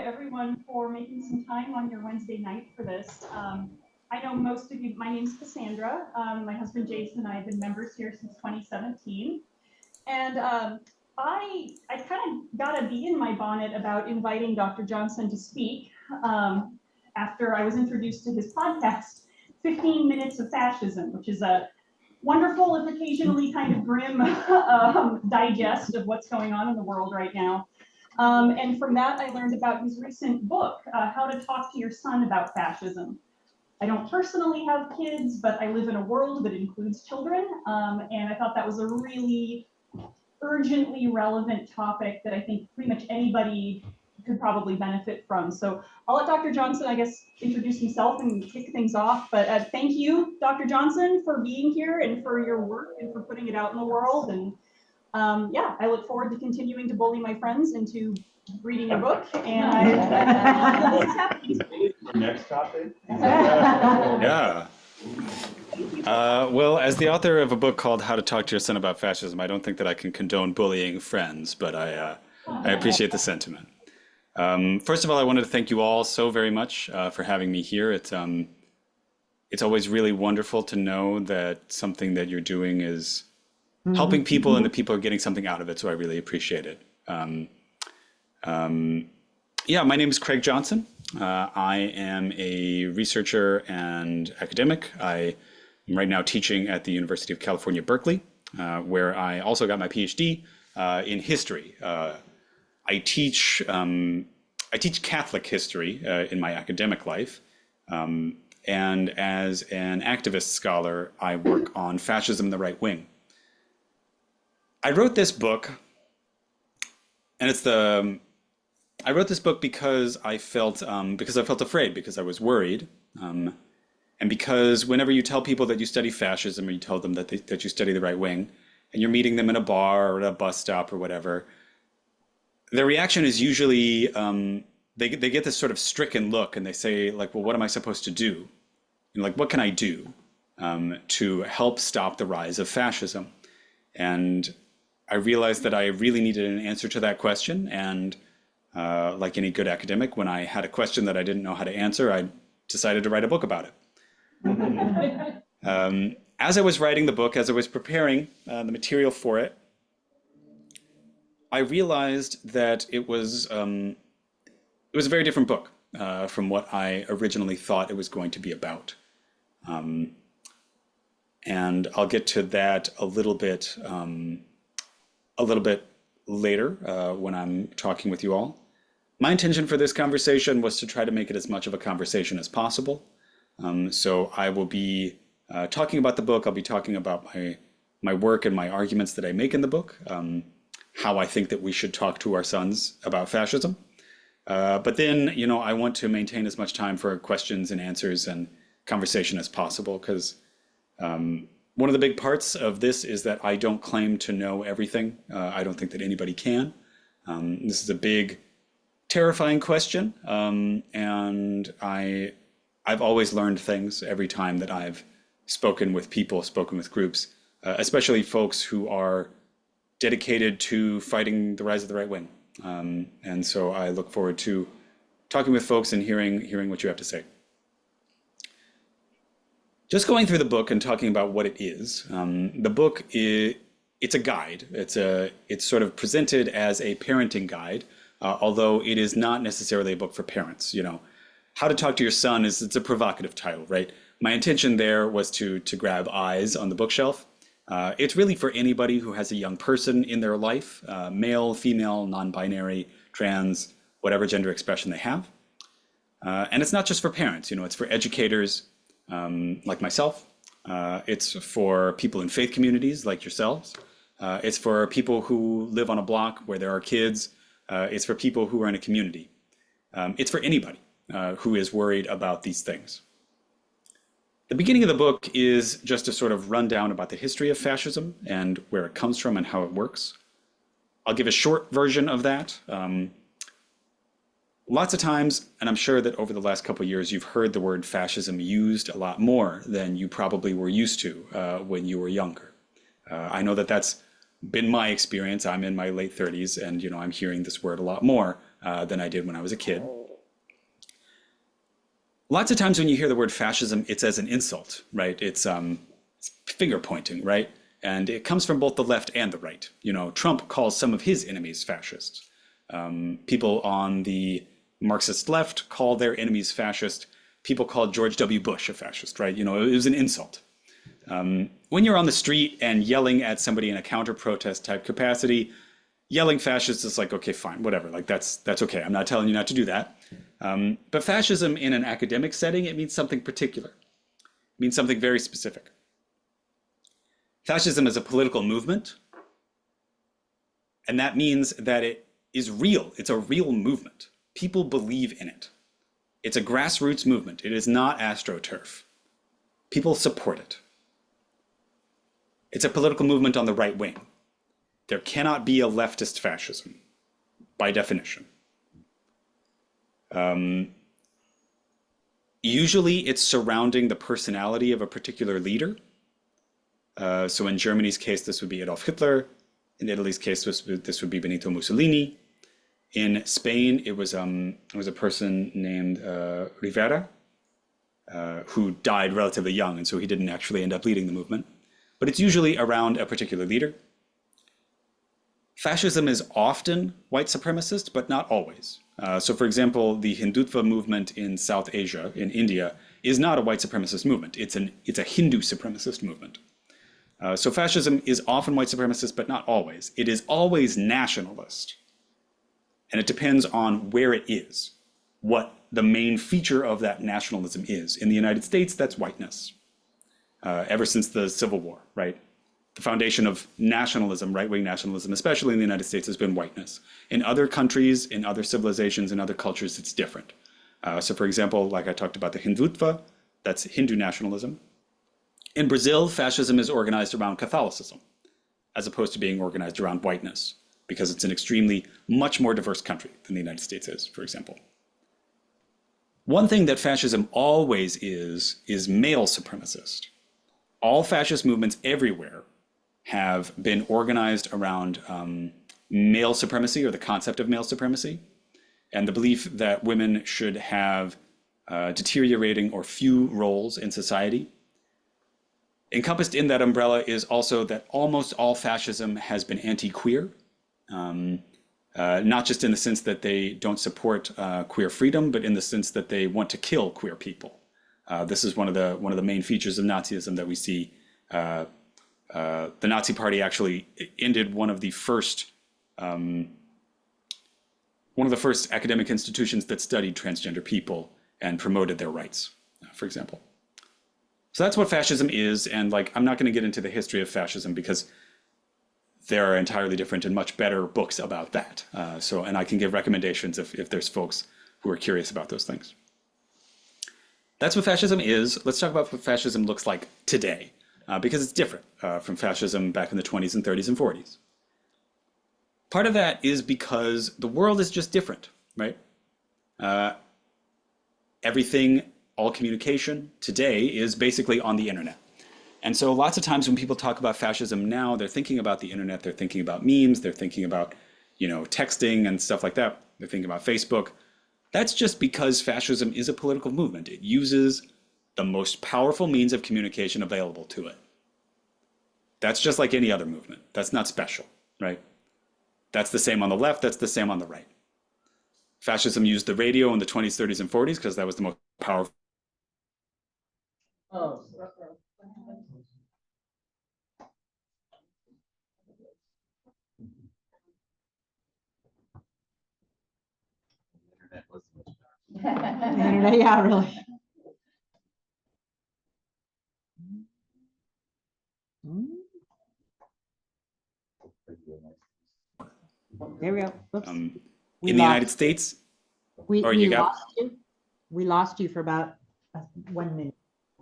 everyone for making some time on your Wednesday night for this. I know most of you, my name's Cassandra. My husband Jason and I have been members here since 2017. And I kind of got a bee in my bonnet about inviting Dr. Johnson to speak after I was introduced to his podcast, 15 Minutes of Fascism, which is a wonderful, if occasionally kind of grim digest of what's going on in the world right now. And from that, I learned about his recent book, How to Talk to Your Son About Fascism. I don't personally have kids, but I live in a world that includes children, and I thought that was a really urgently relevant topic that I think pretty much anybody could probably benefit from. So I'll let Dr. Johnson, I guess, introduce himself and kick things off. But thank you, Dr. Johnson, for being here and for your work and for putting it out in the world. And yeah, I look forward to continuing to bully my friends into reading your book. And next topic. Yeah. Well, as the author of a book called How to Talk to Your Son About Fascism, I don't think that I can condone bullying friends, but I appreciate the sentiment. First of all, I wanted to thank you all so very much for having me here. It's always really wonderful to know that something that you're doing is helping people and that people are getting something out of it, so I really appreciate it. Yeah, my name is Craig Johnson. I am a researcher and academic. I am right now teaching at the University of California, Berkeley, where I also got my PhD in history. I teach Catholic history in my academic life, and as an activist scholar, I work on fascism and the right wing. I wrote this book, and I wrote this book because I felt afraid, because I was worried, and because whenever you tell people that you study fascism, or you tell them that you study the right wing, and you're meeting them in a bar or at a bus stop or whatever, their reaction is usually they get this sort of stricken look, and they say, like, well, what am I supposed to do? And like, what can I do to help stop the rise of fascism? And I realized that I really needed an answer to that question. And like any good academic, when I had a question that I didn't know how to answer, I decided to write a book about it. As I was writing the book, as I was preparing the material for it, I realized that it was a very different book from what I originally thought it was going to be about. And I'll get to that a little bit later when I'm talking with you all. My intention for this conversation was to try to make it as much of a conversation as possible. So I will be talking about the book. I'll be talking about my work and my arguments that I make in the book, how I think that we should talk to our sons about fascism. But then, I want to maintain as much time for questions and answers and conversation as possible, because one of the big parts of this is that I don't claim to know everything. I don't think that anybody can. This is a big, terrifying question, and I've always learned things every time that I've spoken with people, spoken with groups, especially folks who are dedicated to fighting the rise of the right wing. And so I look forward to talking with folks and hearing what you have to say. Just going through the book and talking about what it is. The book it's a guide. It's sort of presented as a parenting guide, although it is not necessarily a book for parents. How to Talk to Your Son it's a provocative title, right? My intention there was to grab eyes on the bookshelf. It's really for anybody who has a young person in their life, male, female, non-binary, trans, whatever gender expression they have. And it's not just for parents, it's for educators like myself. It's for people in faith communities like yourselves. It's for people who live on a block where there are kids. It's for people who are in a community. It's for anybody who is worried about these things. The beginning of the book is just a sort of rundown about the history of fascism and where it comes from and how it works. I'll give a short version of that. Lots of times, and I'm sure that over the last couple of years, you've heard the word fascism used a lot more than you probably were used to when you were younger. I know that that's been my experience. I'm in my late 30s, and I'm hearing this word a lot more than I did when I was a kid. lots of times when you hear the word fascism, it's as an insult, right? It's finger pointing, right? And it comes from both the left and the right. You know, Trump calls some of his enemies fascists. People on the Marxist left call their enemies fascist. People called George W. Bush a fascist, right? You know, it was an insult. When you're on the street and yelling at somebody in a counter-protest type capacity, yelling fascist is like, okay, fine, whatever. Like that's okay. I'm not telling you not to do that. But fascism in an academic setting, it means something particular. It means something very specific. Fascism is a political movement, and that means that it is real. It's a real movement. People believe in it. It's a grassroots movement. It is not AstroTurf. People support it. It's a political movement on the right wing. There cannot be a leftist fascism, by definition. Usually it's surrounding the personality of a particular leader. So in Germany's case, this would be Adolf Hitler. In Italy's case, this would be Benito Mussolini. In Spain, it was a person named Rivera, who died relatively young, and so he didn't actually end up leading the movement. But it's usually around a particular leader. Fascism is often white supremacist, but not always. So for example, the Hindutva movement in South Asia, in India, is not a white supremacist movement. It's a Hindu supremacist movement. So fascism is often white supremacist, but not always. It is always nationalist. And it depends on where it is, what the main feature of that nationalism is. In the United States, that's whiteness. Ever since the Civil War, right? The foundation of nationalism, right-wing nationalism, especially in the United States, has been whiteness. In other countries, in other civilizations, in other cultures, it's different. So for example, like I talked about the Hindutva, that's Hindu nationalism. In Brazil, fascism is organized around Catholicism, as opposed to being organized around whiteness, because it's an extremely much more diverse country than the United States is, for example. One thing that fascism always is male supremacist. All fascist movements everywhere have been organized around male supremacy, or the concept of male supremacy, and the belief that women should have deteriorating or few roles in society. Encompassed in that umbrella is also that almost all fascism has been anti-queer, not just in the sense that they don't support queer freedom, but in the sense that they want to kill queer people. This is one of the main features of Nazism that we see. The Nazi Party actually ended one of the first academic institutions that studied transgender people and promoted their rights, for example. So that's what fascism is, and like I'm not going to get into the history of fascism because there are entirely different and much better books about that. And I can give recommendations if there's folks who are curious about those things. That's what fascism is. Let's talk about what fascism looks like today, because it's different from fascism back in the 20s and 30s and 40s. Part of that is because the world is just different, right? Everything, all communication today is basically on the internet. And so lots of times when people talk about fascism now, they're thinking about the internet, they're thinking about memes, they're thinking about, texting and stuff like that. They're thinking about Facebook. That's just because fascism is a political movement. It uses the most powerful means of communication available to it. That's just like any other movement. That's not special, right? That's the same on the left, that's the same on the right. Fascism used the radio in the 20s, 30s, and 40s because that was the most powerful. Oh. Internet, yeah, really. There we go. Whoops. In We the United lost- States, We, or we you got- lost you. We lost you for about 1 minute.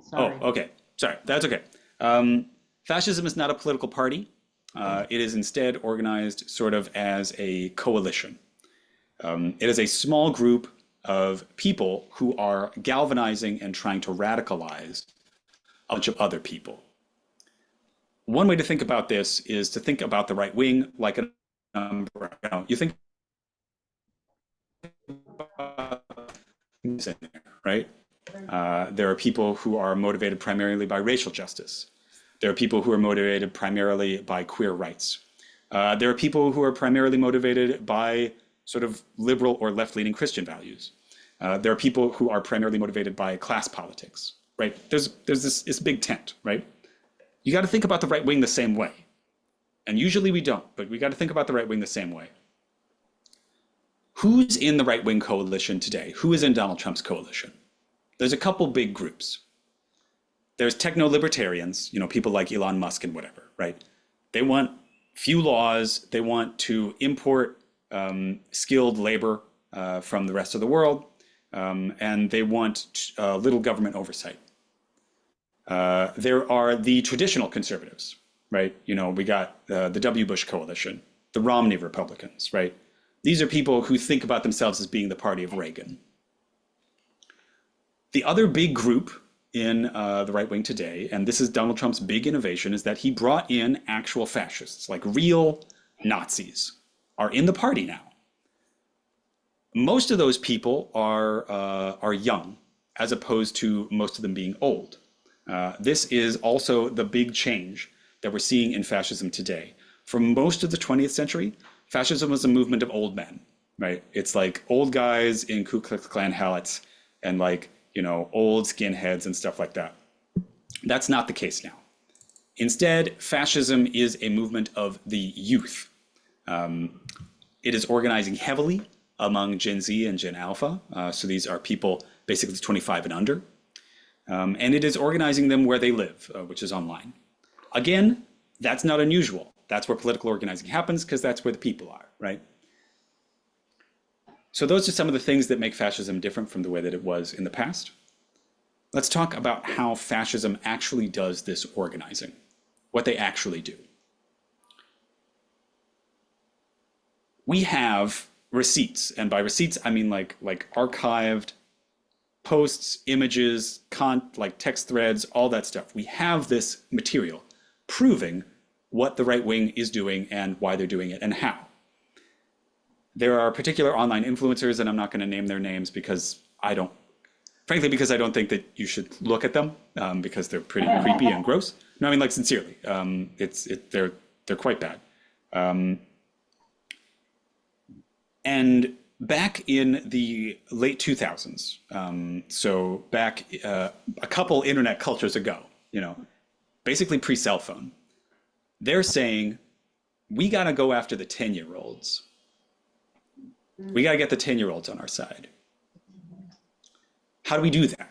Sorry. Oh, okay. Sorry, that's okay. Fascism is not a political party. It is instead organized sort of as a coalition. It is a small group of people who are galvanizing and trying to radicalize a bunch of other people. One way to think about this is to think about the right wing like an umbrella. You think about right? There are people who are motivated primarily by racial justice. There are people who are motivated primarily by queer rights. There are people who are primarily motivated by sort of liberal or left-leaning Christian values. There are people who are primarily motivated by class politics, right? There's this big tent, right? You got to think about the right wing the same way. And usually we don't, but we got to think about the right wing the same way. Who's in the right wing coalition today? Who is in Donald Trump's coalition? There's a couple big groups. There's techno-libertarians, people like Elon Musk and whatever, right? They want few laws. They want to import skilled labor from the rest of the world, and they want little government oversight. There are the traditional conservatives, right? We got the W. Bush coalition, the Romney Republicans, right? These are people who think about themselves as being the party of Reagan. The other big group in the right wing today, and this is Donald Trump's big innovation, is that he brought in actual fascists, like real Nazis, are in the party now. Most of those people are young, as opposed to most of them being old. This is also the big change that we're seeing in fascism today. For most of the 20th century, fascism was a movement of old men, right? It's like old guys in Ku Klux Klan hats and old skinheads and stuff like that. That's not the case now. Instead, fascism is a movement of the youth. It is organizing heavily among Gen Z and Gen Alpha. So these are people basically 25 and under. And it is organizing them where they live, which is online. Again, that's not unusual. That's where political organizing happens because that's where the people are, right? So those are some of the things that make fascism different from the way that it was in the past. Let's talk about how fascism actually does this organizing, what they actually do. We have receipts, and by receipts I mean like archived posts, images, like text threads, all that stuff. We have this material proving what the right wing is doing and why they're doing it and how. There are particular online influencers, and I'm not going to name their names because frankly, because I don't think that you should look at them because they're pretty creepy and gross. No, I mean, like, sincerely, they're quite bad. And back in the late 2000s, so back a couple internet cultures ago, basically pre-cell phone, they're saying, we got to go after the 10-year-olds. We got to get the 10-year-olds on our side. How do we do that?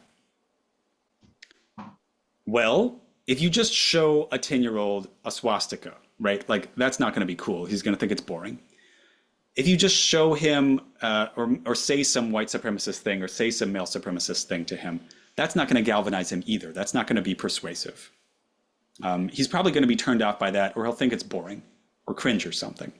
Well, if you just show a 10-year-old a swastika, right? Like, that's not going to be cool. He's going to think it's boring. If you just show him or say some white supremacist thing or say some male supremacist thing to him, that's not going to galvanize him either. That's not going to be persuasive. He's probably going to be turned off by that, or he'll think it's boring or cringe or something.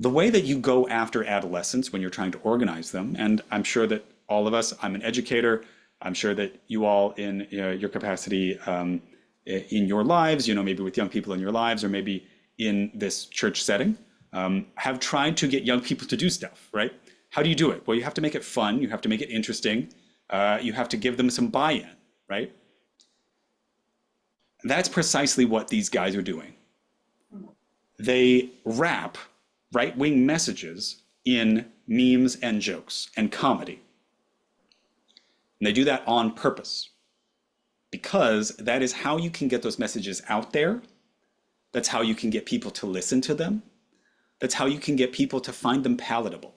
The way that you go after adolescents when you're trying to organize them, and I'm sure that all of us, I'm an educator, I'm sure that you all in your capacity in your lives, maybe with young people in your lives, or maybe in this church setting, have tried to get young people to do stuff, right? How do you do it? Well, you have to make it fun, you have to make it interesting, you have to give them some buy-in, right? That's precisely what these guys are doing. They wrap right-wing messages in memes and jokes and comedy. And they do that on purpose because that is how you can get those messages out there. That's how you can get people to listen to them. That's how you can get people to find them palatable.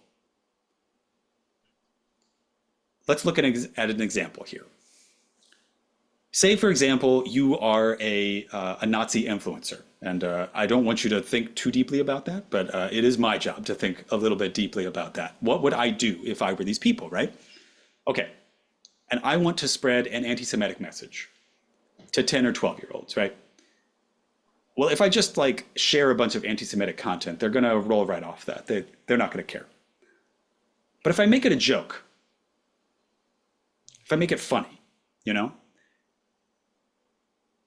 Let's look at an example here. Say, for example, you are a Nazi influencer, and I don't want you to think too deeply about that, but it is my job to think a little bit deeply about that. What would I do if I were these people, right? Okay, and I want to spread an anti-Semitic message to 10 or 12-year-olds, right? Well, if I just share a bunch of anti-Semitic content, they're going to roll right off that. They're not going to care. But if I make it a joke, if I make it funny,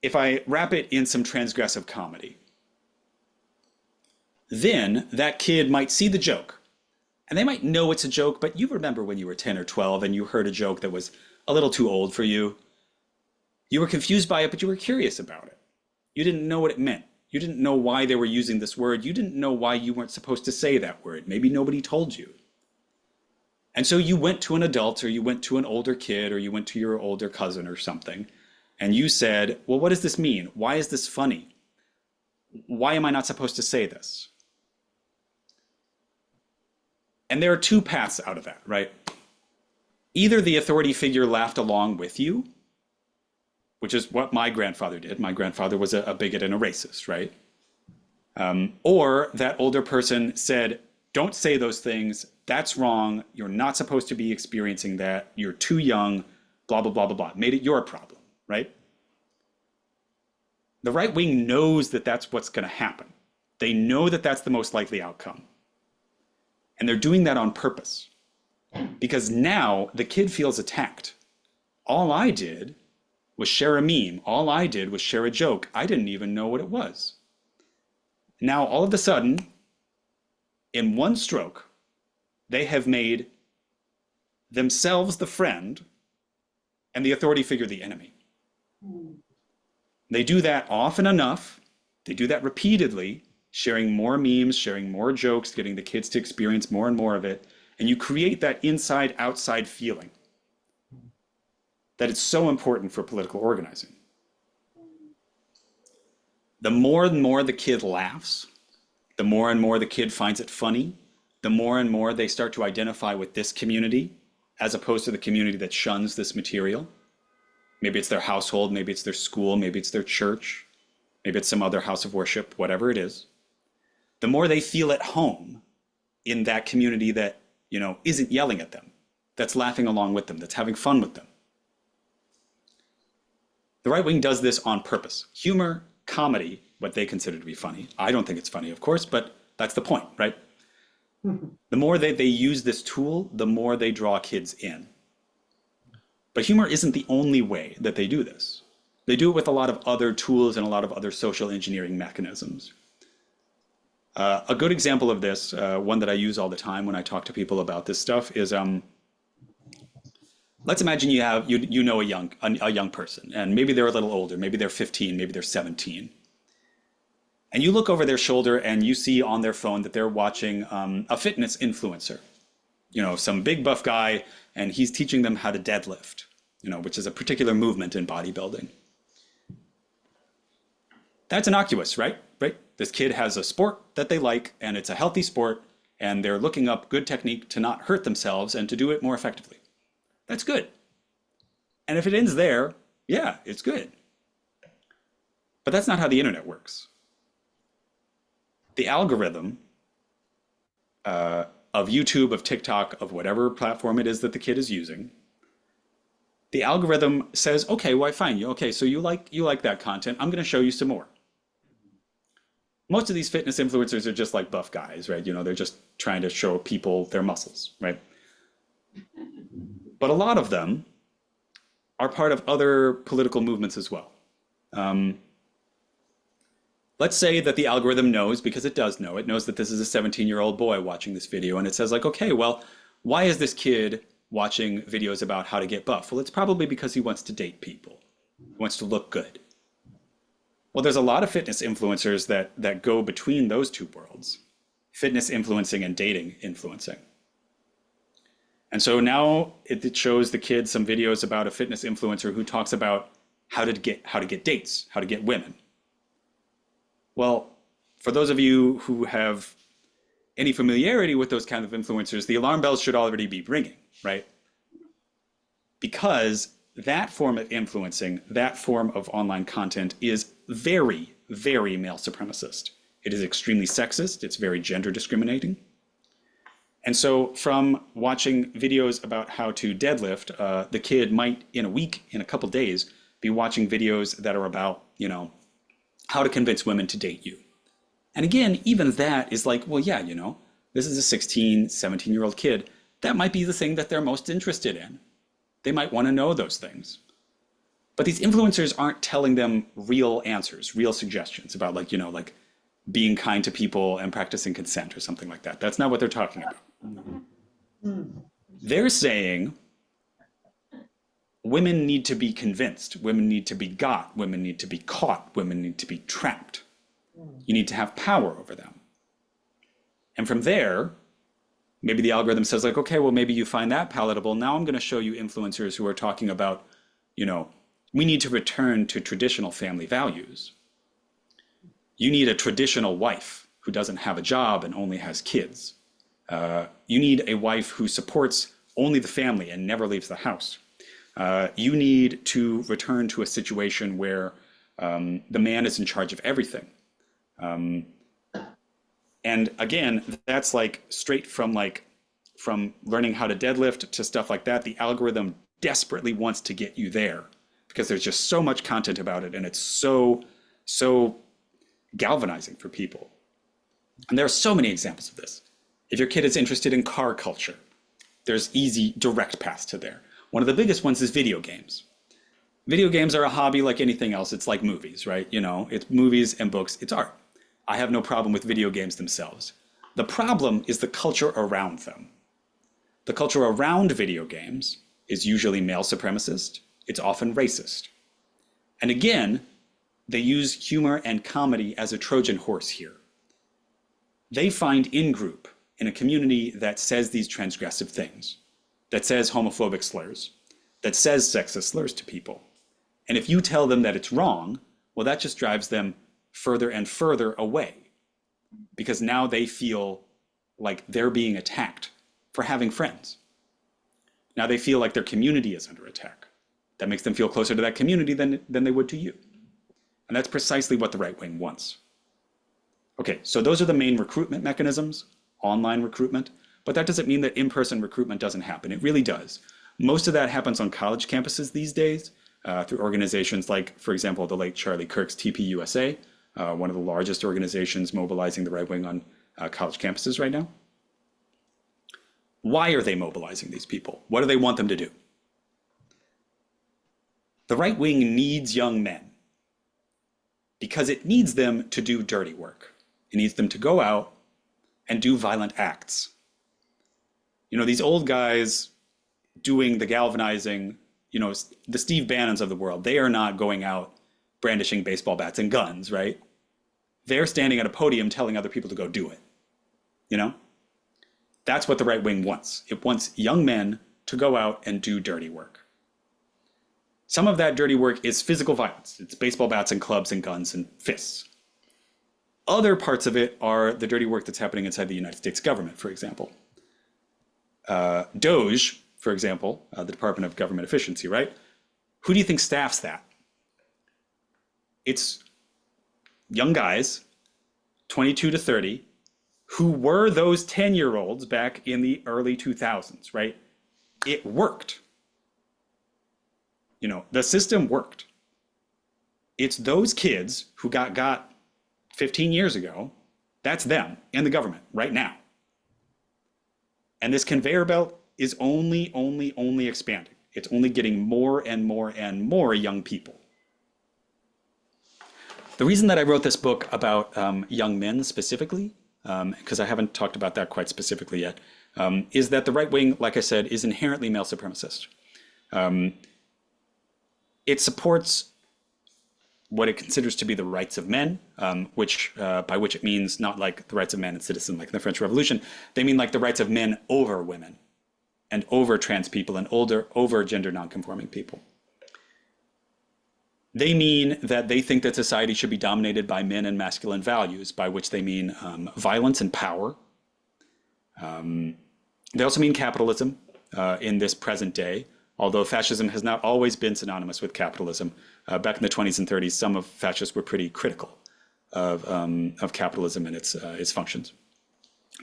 if I wrap it in some transgressive comedy, then that kid might see the joke and they might know it's a joke, but you remember when you were 10 or 12 and you heard a joke that was a little too old for you. You were confused by it, but you were curious about it. You didn't know what it meant. You didn't know why they were using this word. You didn't know why you weren't supposed to say that word. Maybe nobody told you. And so you went to an adult, or you went to an older kid, or you went to your older cousin or something, and you said, well, what does this mean? Why is this funny? Why am I not supposed to say this? And there are two paths out of that, right? Either the authority figure laughed along with you, which is what my grandfather did. My grandfather was a bigot and a racist, right? Or that older person said, don't say those things. That's wrong. You're not supposed to be experiencing that. You're too young, blah, blah, blah, blah, blah. Made it your problem, right? The right wing knows that that's what's going to happen. They know that that's the most likely outcome. And they're doing that on purpose. Because now the kid feels attacked. All I did was share a meme. All I did was share a joke. I didn't even know what it was. Now, all of a sudden, in one stroke, they have made themselves the friend and the authority figure the enemy. They do that often enough. They do that repeatedly, sharing more memes, sharing more jokes, getting the kids to experience more and more of it. And you create that inside-outside feeling that it's so important for political organizing. The more and more the kid laughs, the more and more the kid finds it funny, the more and more they start to identify with this community as opposed to the community that shuns this material. Maybe it's their household, maybe it's their school, maybe it's their church, maybe it's some other house of worship, whatever it is. The more they feel at home in that community that, you know, isn't yelling at them, that's laughing along with them, that's having fun with them. The right wing does this on purpose. Humor, comedy, what they consider to be funny. I don't think it's funny, of course, but that's the point, right? The more they use this tool, the more they draw kids in. But humor isn't the only way that they do this. They do it with a lot of other tools and a lot of other social engineering mechanisms. A good example of this, one that I use all the time when I talk to people about this stuff, is let's imagine you know a young person, and maybe they're a little older, maybe they're 15, maybe they're 17. And you look over their shoulder and you see on their phone that they're watching a fitness influencer. You know, some big buff guy, and he's teaching them how to deadlift, you know, which is a particular movement in bodybuilding. That's innocuous, right? Right? This kid has a sport that they like, and it's a healthy sport, and they're looking up good technique to not hurt themselves and to do it more effectively. That's good. And if it ends there, yeah, it's good. But that's not how the internet works. The algorithm of YouTube, of TikTok, of whatever platform it is that the kid is using, the algorithm says, okay, well, I find you. Okay, so you like that content. I'm going to show you some more. Most of these fitness influencers are just like buff guys, right? You know, they're just trying to show people their muscles, right? But a lot of them are part of other political movements as well. Let's say that the algorithm knows, because it does know, it knows that this is a 17-year-old boy watching this video, and it says like, okay, well, why is this kid watching videos about how to get buff? Well, it's probably because he wants to date people. He wants to look good. Well, there's a lot of fitness influencers that go between those two worlds, fitness influencing and dating influencing. And so now it shows the kids some videos about a fitness influencer who talks about how to get dates, how to get women. Well, for those of you who have any familiarity with those kind of influencers, the alarm bells should already be ringing, right? Because that form of influencing, that form of online content is very, very male supremacist. It is extremely sexist. It's very gender discriminating. And so from watching videos about how to deadlift, the kid might, in a week, in a couple days, be watching videos that are about, you know, how to convince women to date you. And again, even that is like, well, yeah, you know, this is a 16, 17-year-old kid. That might be the thing that they're most interested in. They might want to know those things. But these influencers aren't telling them real answers, real suggestions about, like, you know, like being kind to people and practicing consent or something like that. That's not what they're talking about. They're saying, women need to be convinced, women need to be got, women need to be caught, women need to be trapped. You need to have power over them. And from there, maybe the algorithm says like, okay, well, maybe you find that palatable. Now I'm going to show you influencers who are talking about, you know, we need to return to traditional family values. You need a traditional wife who doesn't have a job and only has kids. You need a wife who supports only the family and never leaves the house. You need to return to a situation where the man is in charge of everything. And again, that's like straight from learning how to deadlift to stuff like that. The algorithm desperately wants to get you there because there's just so much content about it, and it's so galvanizing for people. And there are so many examples of this. If your kid is interested in car culture, there's easy, direct paths to there. One of the biggest ones is video games. Video games are a hobby like anything else. It's like movies, right? You know, it's movies and books, it's art. I have no problem with video games themselves. The problem is the culture around them. The culture around video games is usually male supremacist. It's often racist. And again, they use humor and comedy as a Trojan horse here. They find in-group in a community that says these transgressive things, that says homophobic slurs, that says sexist slurs to people. And if you tell them that it's wrong, well, that just drives them further and further away, because now they feel like they're being attacked for having friends. Now they feel like their community is under attack. That makes them feel closer to that community than they would to you. And that's precisely what the right wing wants. Okay, so those are the main recruitment mechanisms, online recruitment, but that doesn't mean that in-person recruitment doesn't happen. It really does. Most of that happens on college campuses these days through organizations like, for example, the late Charlie Kirk's TPUSA, one of the largest organizations mobilizing the right wing on college campuses right now. Why are they mobilizing these people? What do they want them to do? The right wing needs young men because it needs them to do dirty work. It needs them to go out and do violent acts. You know, these old guys doing the galvanizing, you know, the Steve Bannons of the world, they are not going out brandishing baseball bats and guns, right? They're standing at a podium telling other people to go do it, you know? That's what the right wing wants. It wants young men to go out and do dirty work. Some of that dirty work is physical violence. It's baseball bats and clubs and guns and fists. Other parts of it are the dirty work that's happening inside the United States government, for example. DOGE, for example, the Department of Government Efficiency, right? Who do you think staffs that? It's young guys, 22 to 30, who were those 10-year-olds back in the early 2000s, right? It worked. You know, the system worked. It's those kids who got 15 years ago, that's them in the government right now. And this conveyor belt is only expanding. It's only getting more and more and more young people. The reason that I wrote this book about young men specifically, because I haven't talked about that quite specifically yet, is that the right wing, like I said, is inherently male supremacist. It supports what it considers to be the rights of men, by which it means not like the rights of man and citizen like in the French Revolution. They mean like the rights of men over women and over trans people and over gender nonconforming people. They mean that they think that society should be dominated by men and masculine values, by which they mean violence and power. They also mean capitalism in this present day, although fascism has not always been synonymous with capitalism. Back in the 20s and 30s, some of fascists were pretty critical of capitalism and its functions.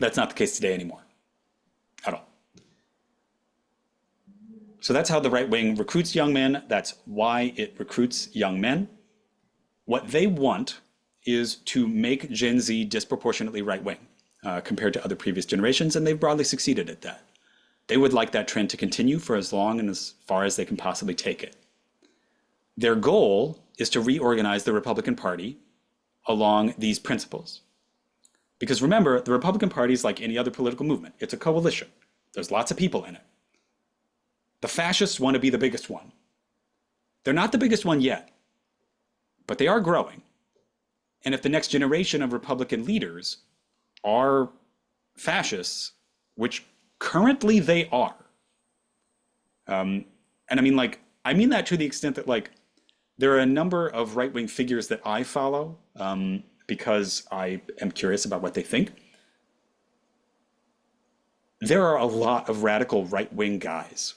That's not the case today anymore, at all. So that's how the right wing recruits young men. That's why it recruits young men. What they want is to make Gen Z disproportionately right wing compared to other previous generations, and they've broadly succeeded at that. They would like that trend to continue for as long and as far as they can possibly take it. Their goal is to reorganize the Republican Party along these principles. Because remember, the Republican Party is like any other political movement. It's a coalition. There's lots of people in it. The fascists want to be the biggest one. They're not the biggest one yet, but they are growing. And if the next generation of Republican leaders are fascists, which currently they are, and I mean, like, I mean that to the extent that, like, there are a number of right-wing figures that I follow because I am curious about what they think. There are a lot of radical right-wing guys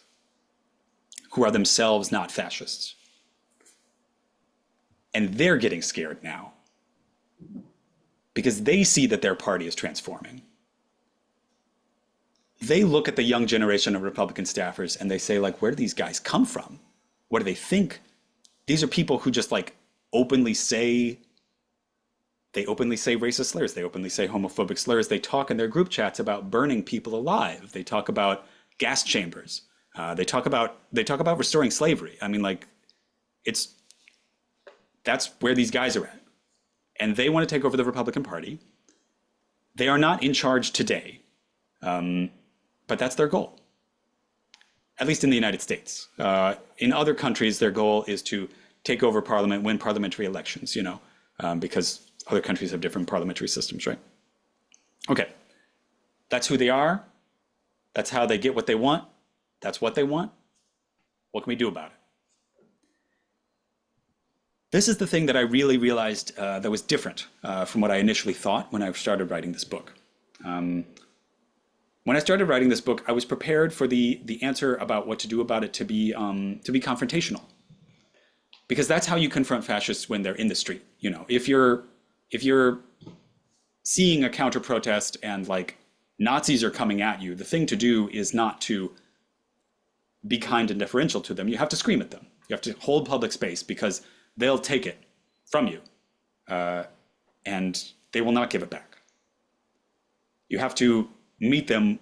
who are themselves not fascists. And they're getting scared now because they see that their party is transforming. They look at the young generation of Republican staffers and they say, like, where do these guys come from? What do they think? These are people who just, like, openly say racist slurs. They openly say homophobic slurs. They talk in their group chats about burning people alive. They talk about gas chambers. They talk about restoring slavery. I mean, like, that's where these guys are at. And they want to take over the Republican Party. They are not in charge today, but that's their goal, at least in the United States. In other countries, their goal is to take over parliament, win parliamentary elections, because other countries have different parliamentary systems, right? Okay, that's who they are. That's how they get what they want. That's what they want. What can we do about it? This is the thing that I really realized that was different from what I initially thought when I started writing this book. When I started writing this book, I was prepared for the answer about what to do about it to be confrontational, because that's how you confront fascists when they're in the street. If you're seeing a counter protest and, like, Nazis are coming at you, the thing to do is not to be kind and deferential to them. You have to scream at them. You have to hold public space because they'll take it from you, and they will not give it back. You have to meet them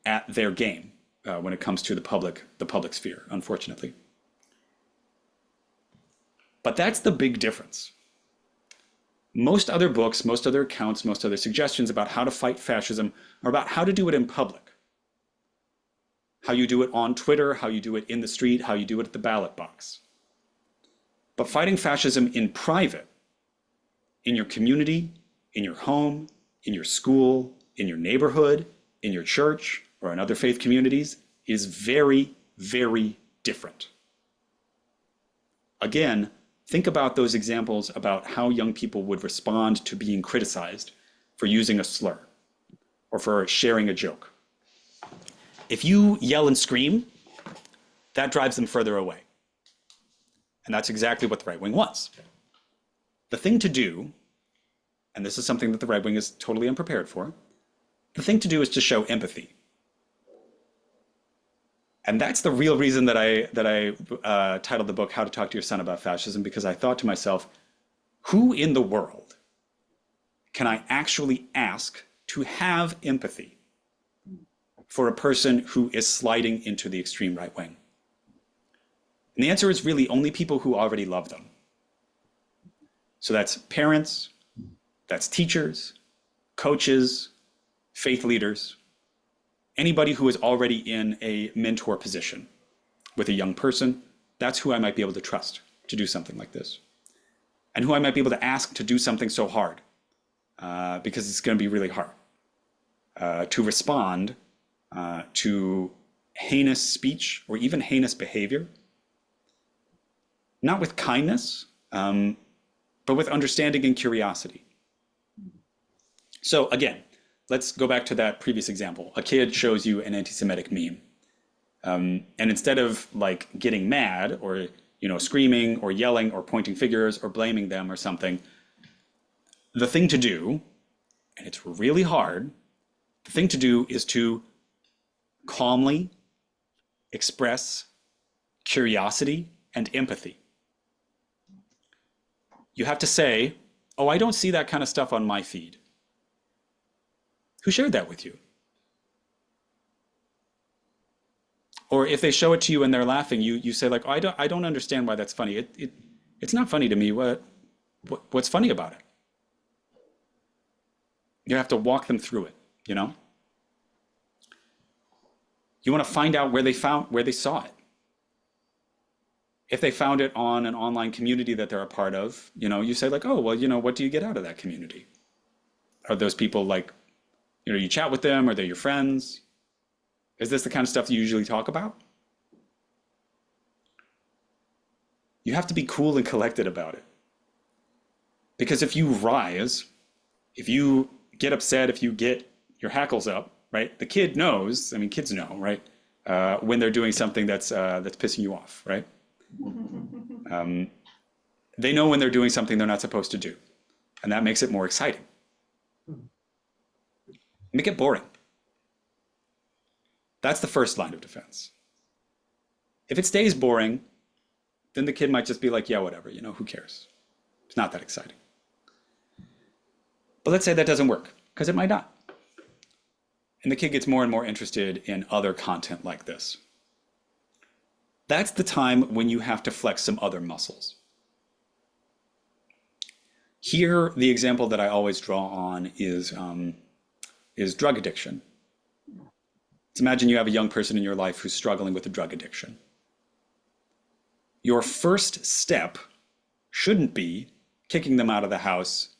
at their game when it comes to the public sphere, unfortunately. But that's the big difference. Most other books, most other accounts, most other suggestions about how to fight fascism are about how to do it in public. How you do it on Twitter, how you do it in the street, how you do it at the ballot box. But fighting fascism in private, in your community, in your home, in your school, in your neighborhood, in your church, or in other faith communities, is very, very different. Again, think about those examples about how young people would respond to being criticized for using a slur or for sharing a joke. If you yell and scream, that drives them further away. And that's exactly what the right wing wants. The thing to do, and this is something that the right wing is totally unprepared for, the thing to do is to show empathy. And that's the real reason that I titled the book How to Talk to Your Son About Fascism, because I thought to myself, who in the world can I actually ask to have empathy for a person who is sliding into the extreme right wing? And the answer is really only people who already love them. So that's parents, that's teachers, coaches, faith leaders, anybody who is already in a mentor position with a young person. That's who I might be able to trust to do something like this. And who I might be able to ask to do something so hard, because it's going to be really hard to respond to heinous speech or even heinous behavior. Not with kindness, but with understanding and curiosity. So again, let's go back to that previous example. A kid shows you an anti-Semitic meme. And instead of, like, getting mad or, screaming or yelling or pointing fingers or blaming them or something, the thing to do, and it's really hard, the thing to do is to calmly express curiosity and empathy. You have to say, oh, I don't see that kind of stuff on my feed. Who shared that with you? Or if they show it to you and they're laughing, you say, like, oh, I don't understand why that's funny. It's not funny to me. What's funny about it? You have to walk them through it, You want to find out where they saw it. If they found it on an online community that they're a part of, you say like, oh, well, what do you get out of that community? Are those people like, you chat with them? Are they your friends? Is this the kind of stuff you usually talk about? You have to be cool and collected about it. Because if you rise, if you get upset, if you get your hackles up, right? The kid knows, I mean, kids know, right? When they're doing something that's pissing you off, right? They know when they're doing something they're not supposed to do. And that makes it more exciting. Make it boring. That's the first line of defense. If it stays boring, then the kid might just be like, yeah, whatever, who cares? It's not that exciting. But let's say that doesn't work, because it might not. And the kid gets more and more interested in other content like this. That's the time when you have to flex some other muscles. Here, the example that I always draw on is drug addiction. Let's imagine you have a young person in your life who's struggling with a drug addiction. Your first step shouldn't be kicking them out of the house,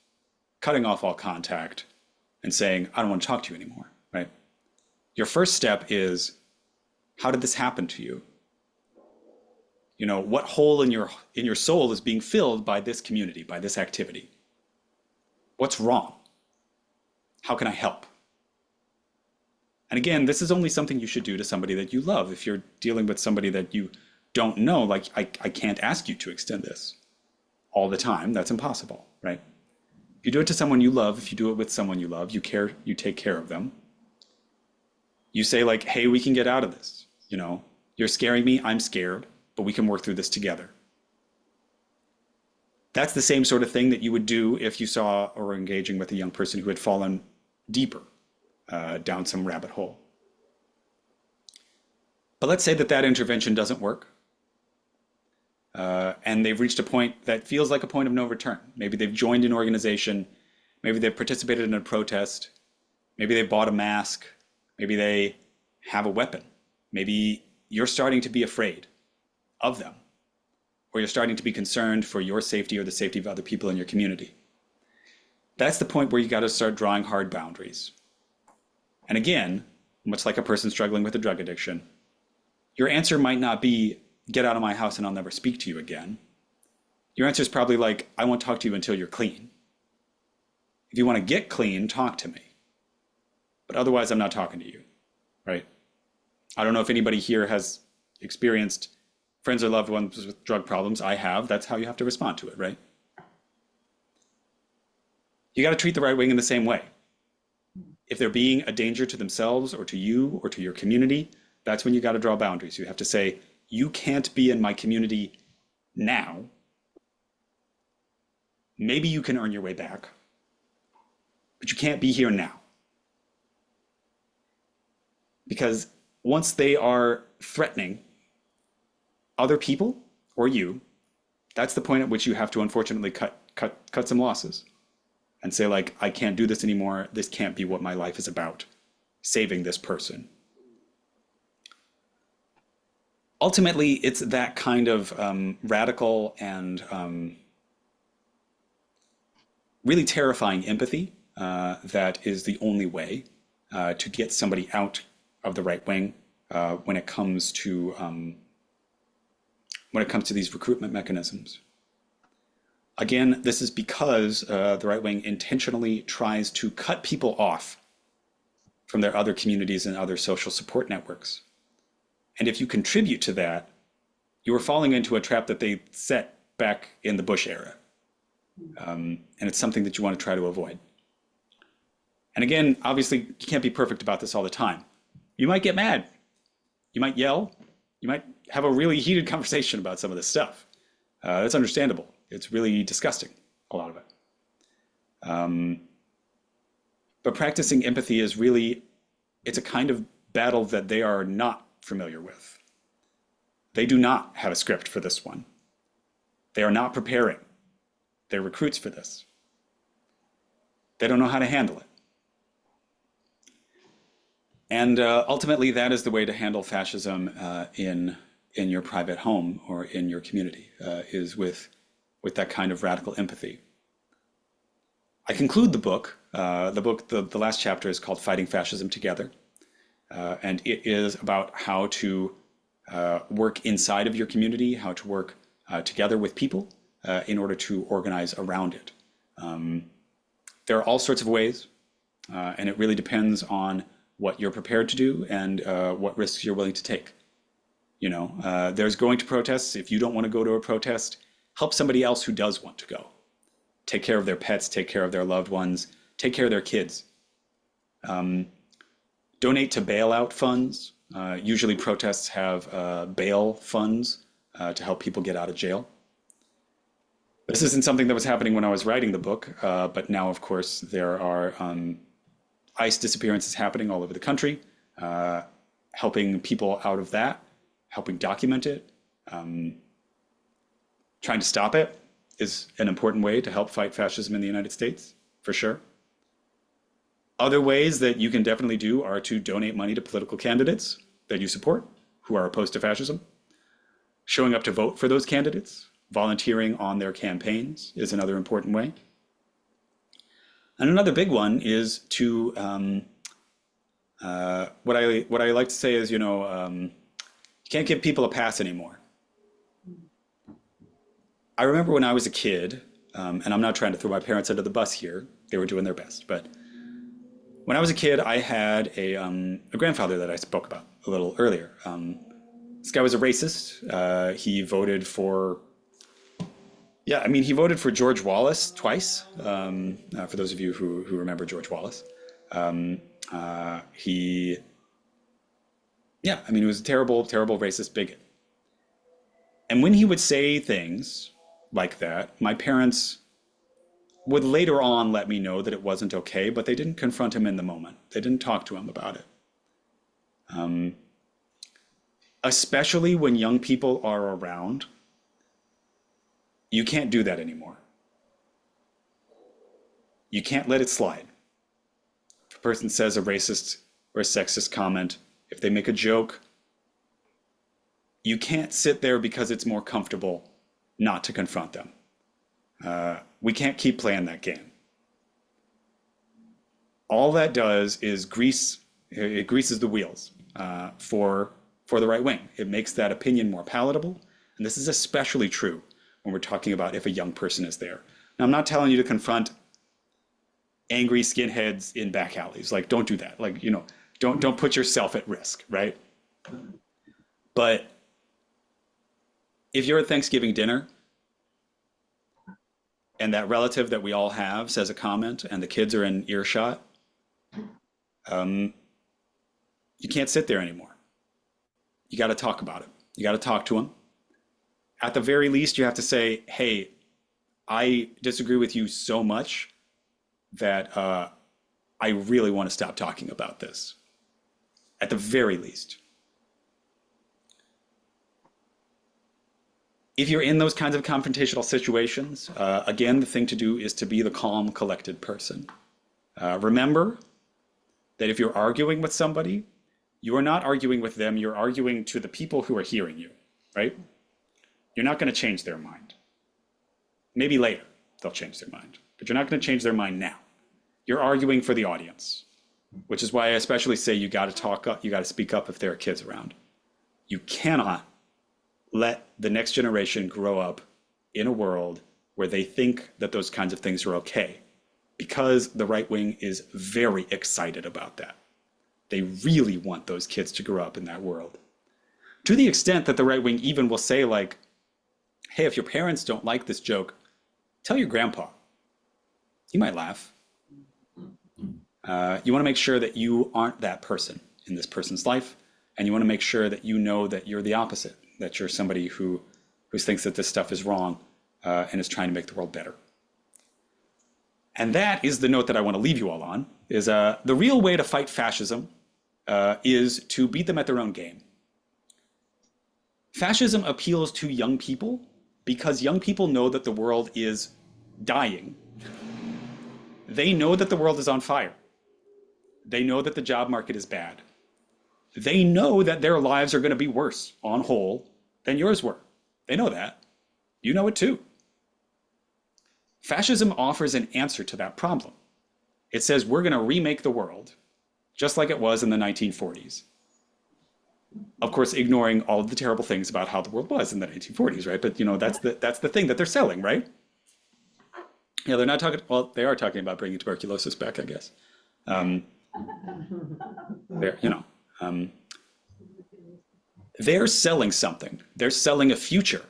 cutting off all contact, and saying, I don't want to talk to you anymore, right? Your first step is, how did this happen to you? What hole in your soul is being filled by this community, by this activity? What's wrong? How can I help? And again, this is only something you should do to somebody that you love. If you're dealing with somebody that you don't know, like I can't ask you to extend this all the time. That's impossible, right? If you do it to someone you love, if you do it with someone you love, you care, you take care of them. You say like, hey, we can get out of this. You're scaring me, I'm scared, but we can work through this together. That's the same sort of thing that you would do if you saw or were engaging with a young person who had fallen deeper down some rabbit hole. But let's say that intervention doesn't work. And they've reached a point that feels like a point of no return. Maybe they've joined an organization. Maybe they've participated in a protest. Maybe they bought a mask. Maybe they have a weapon. Maybe you're starting to be afraid of them, or you're starting to be concerned for your safety or the safety of other people in your community. That's the point where you got to start drawing hard boundaries. And again, much like a person struggling with a drug addiction, your answer might not be, get out of my house and I'll never speak to you again. Your answer is probably like, I won't talk to you until you're clean. If you want to get clean, talk to me. But otherwise, I'm not talking to you, right? I don't know if anybody here has experienced friends or loved ones with drug problems. I have. That's how you have to respond to it, right? You got to treat the right wing in the same way. If they're being a danger to themselves or to you or to your community, that's when you got to draw boundaries. You have to say, you can't be in my community now. Maybe you can earn your way back, but you can't be here now. Because once they are threatening other people or you, that's the point at which you have to unfortunately cut some losses and say like, I can't do this anymore. This can't be what my life is about, saving this person. Ultimately, it's that kind of radical and really terrifying empathy that is the only way to get somebody out of the right wing when it comes to these recruitment mechanisms. Again, this is because the right wing intentionally tries to cut people off from their other communities and other social support networks. And if you contribute to that, you are falling into a trap that they set back in the Bush era. And it's something that you want to try to avoid. And again, obviously, you can't be perfect about this all the time. You might get mad. You might yell. You might have a really heated conversation about some of this stuff. That's understandable. It's really disgusting, a lot of it. But practicing empathy is really, it's a kind of battle that they are not familiar with. They do not have a script for this one. They are not preparing. They're recruits for this. They don't know how to handle it. And ultimately, that is the way to handle fascism in in your private home or in your community, is with that kind of radical empathy. I conclude the book. The last chapter is called Fighting Fascism Together. And it is about how to work inside of your community, how to work together with people in order to organize around it. There are all sorts of ways, and it really depends on what you're prepared to do and what risks you're willing to take. You know, there's going to protests. If you don't want to go to a protest, help somebody else who does want to go. Take care of their pets, take care of their loved ones, take care of their kids. Donate to bailout funds. Usually protests have bail funds to help people get out of jail. This isn't something that was happening when I was writing the book, but now, of course, there are ICE disappearances happening all over the country, helping people out of that, helping document it. Trying to stop it is an important way to help fight fascism in the United States, for sure. Other ways that you can definitely do are to donate money to political candidates that you support who are opposed to fascism. Showing up to vote for those candidates, volunteering on their campaigns is another important way. And another big one is to, what I like to say is, you know, you can't give people a pass anymore. I remember when I was a kid, and I'm not trying to throw my parents under the bus here, they were doing their best, but when I was a kid, I had a grandfather that I spoke about a little earlier. This guy was a racist. He voted for, he voted for George Wallace twice, for those of you who remember George Wallace. He was a terrible, terrible racist bigot. And when he would say things like that, my parents would later on let me know that it wasn't okay, but they didn't confront him in the moment. They didn't talk to him about it. Especially when young people are around, you can't do that anymore. You can't let it slide. If a person says a racist or a sexist comment, if they make a joke, you can't sit there because it's more comfortable not to confront them. We can't keep playing that game. All that does is greases the wheels for the right wing. It makes that opinion more palatable. And this is especially true when we're talking about if a young person is there. Now, I'm not telling you to confront angry skinheads in back alleys. Like, don't do that. Like, you know, don't put yourself at risk, right? But if you're at Thanksgiving dinner and that relative that we all have says a comment and the kids are in earshot, you can't sit there anymore. You got to talk about it. You got to talk to them. At the very least, you have to say, hey, I disagree with you so much that I really want to stop talking about this. At the very least. If you're in those kinds of confrontational situations, again, the thing to do is to be the calm, collected person. Remember that if you're arguing with somebody, you are not arguing with them, you're arguing to the people who are hearing you, right? You're not going to change their mind. Maybe later they'll change their mind, but you're not going to change their mind now. You're arguing for the audience, which is why I especially say you got to talk up, you got to speak up if there are kids around. You cannot let the next generation grow up in a world where they think that those kinds of things are okay, because the right wing is very excited about that. They really want those kids to grow up in that world. To the extent that the right wing even will say, like, hey, if your parents don't like this joke, tell your grandpa. He might laugh. You want to make sure that you aren't that person in this person's life, and you want to make sure that you know that you're the opposite, that you're somebody who thinks that this stuff is wrong and is trying to make the world better. And that is the note that I want to leave you all on, is the real way to fight fascism is to beat them at their own game. Fascism appeals to young people because young people know that the world is dying. They know that the world is on fire. They know that the job market is bad. They know that their lives are going to be worse on whole than yours were. They know that. You know it too. Fascism offers an answer to that problem. It says we're going to remake the world just like it was in the 1940s. Of course, ignoring all of the terrible things about how the world was in the 1940s, right? But that's the thing that they're selling, right? Yeah, they're not talking. Well, they are talking about bringing tuberculosis back, I guess. They're selling something. They're selling a future.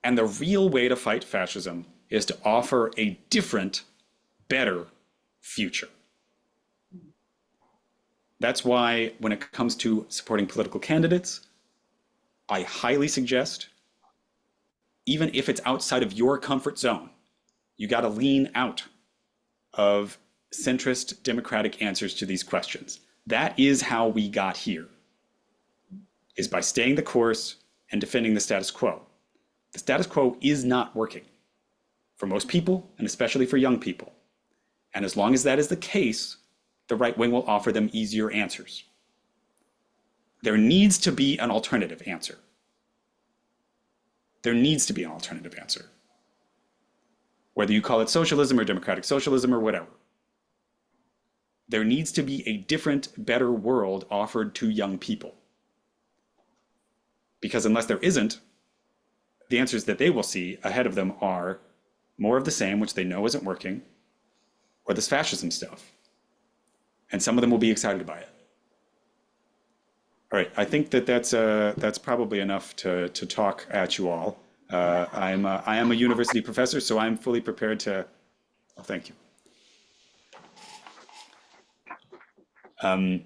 And the real way to fight fascism is to offer a different, better future. That's why when it comes to supporting political candidates, I highly suggest, even if it's outside of your comfort zone, you got to lean out of centrist democratic answers to these questions. That is how we got here, is by staying the course and defending the status quo. The status quo is not working for most people, and especially for young people. And as long as that is the case, the right wing will offer them easier answers. There needs to be an alternative answer. There needs to be an alternative answer. Whether you call it socialism or democratic socialism or whatever. There needs to be a different, better world offered to young people. Because unless there isn't, the answers that they will see ahead of them are more of the same, which they know isn't working, or this fascism stuff. And some of them will be excited by it. All right, I think that's probably enough to talk at you all. I am a university professor, so I'm fully prepared to. Oh, thank you. I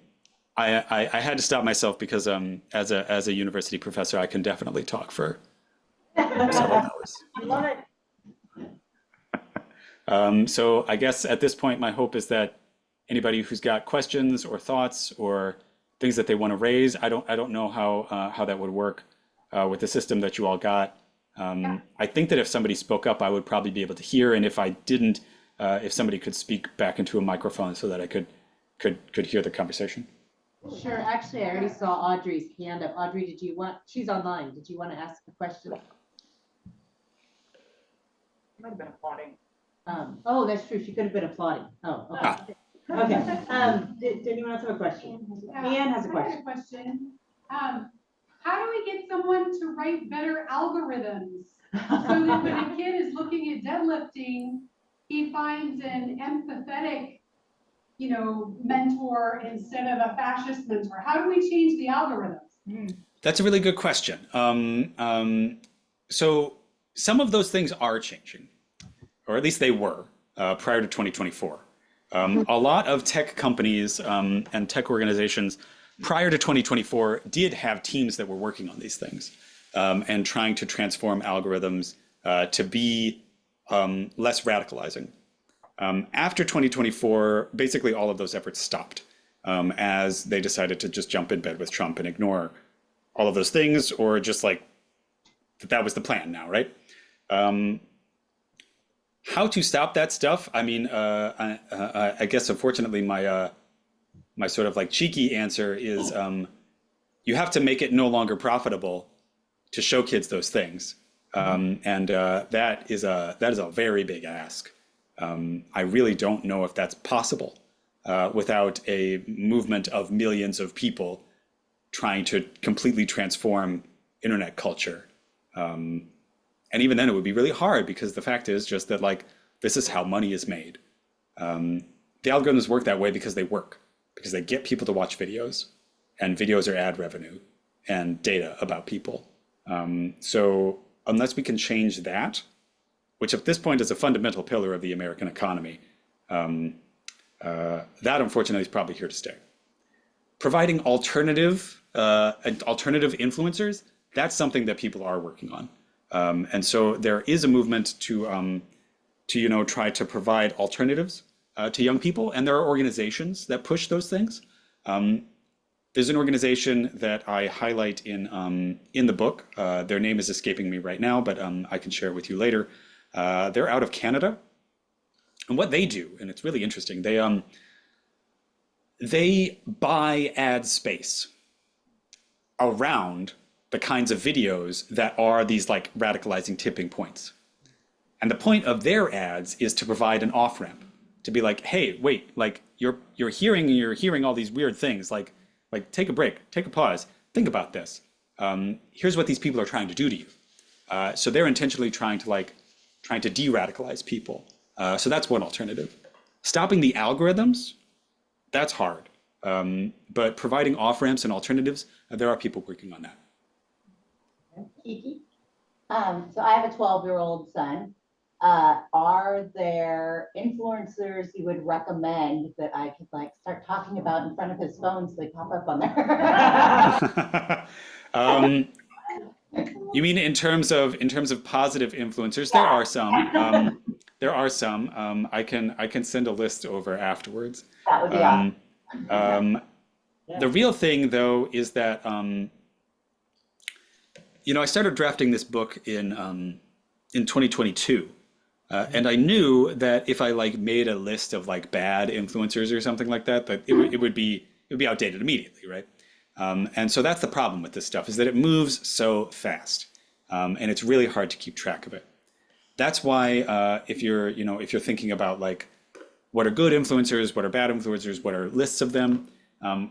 had to stop myself because as a university professor, I can definitely talk for several hours. I love it. So I guess at this point, my hope is that anybody who's got questions or thoughts or things that they want to raise, I don't know how that would work with the system that you all got. I think that if somebody spoke up, I would probably be able to hear, and if I didn't, if somebody could speak back into a microphone so that I could hear the conversation. Sure. Actually, I already saw Audrey's hand up. Audrey, she's online. Did you want to ask a question? Might have been applauding. Oh, that's true. She could have been applauding. Oh, okay. Okay. Did anyone else have a question? Anne has a question. I have a question. How do we get someone to write better algorithms so that when a kid is looking at deadlifting, he finds an empathetic, mentor instead of a fascist mentor? How do we change the algorithms? That's a really good question. So some of those things are changing, or at least they were prior to 2024. A lot of tech companies and tech organizations prior to 2024 did have teams that were working on these things and trying to transform algorithms to be less radicalizing. After 2024, basically all of those efforts stopped as they decided to just jump in bed with Trump and ignore all of those things, or just like that was the plan now, right? How to stop that stuff? I mean, I guess unfortunately my sort of like cheeky answer is you have to make it no longer profitable to show kids those things, and that is a very big ask. I really don't know if that's possible without a movement of millions of people trying to completely transform internet culture. And even then it would be really hard, because the fact is just that, like, this is how money is made. The algorithms work that way because they work, because they get people to watch videos, and videos are ad revenue and data about people. So unless we can change that, which at this point is a fundamental pillar of the American economy, that unfortunately is probably here to stay. Providing alternative influencers, that's something that people are working on. And so there is a movement to try to provide alternatives to young people, and there are organizations that push those things. There's an organization that I highlight in the book. Their name is escaping me right now, but I can share it with you later. They're out of Canada, and what they do, and it's really interesting, they buy ad space around the kinds of videos that are these like radicalizing tipping points. And the point of their ads is to provide an off-ramp, to be like, hey, wait, like you're hearing all these weird things, like take a break, take a pause, think about this. Here's what these people are trying to do to you. So they're intentionally trying to de-radicalize people. So that's one alternative. Stopping the algorithms, that's hard. But providing off-ramps and alternatives, there are people working on that. Kiki? So I have a 12-year-old son. Are there influencers you would recommend that I could like start talking about in front of his phone so they pop up on there? You mean in terms of positive influencers? There are some. There are some. I can send a list over afterwards. That would be awesome. The real thing, though, is that I started drafting this book in 2022, and I knew that if I like made a list of like bad influencers or something like that, that it would be outdated immediately, right? And so that's the problem with this stuff, is that it moves so fast, and it's really hard to keep track of it. That's why if you're thinking about like what are good influencers, what are bad influencers, what are lists of them,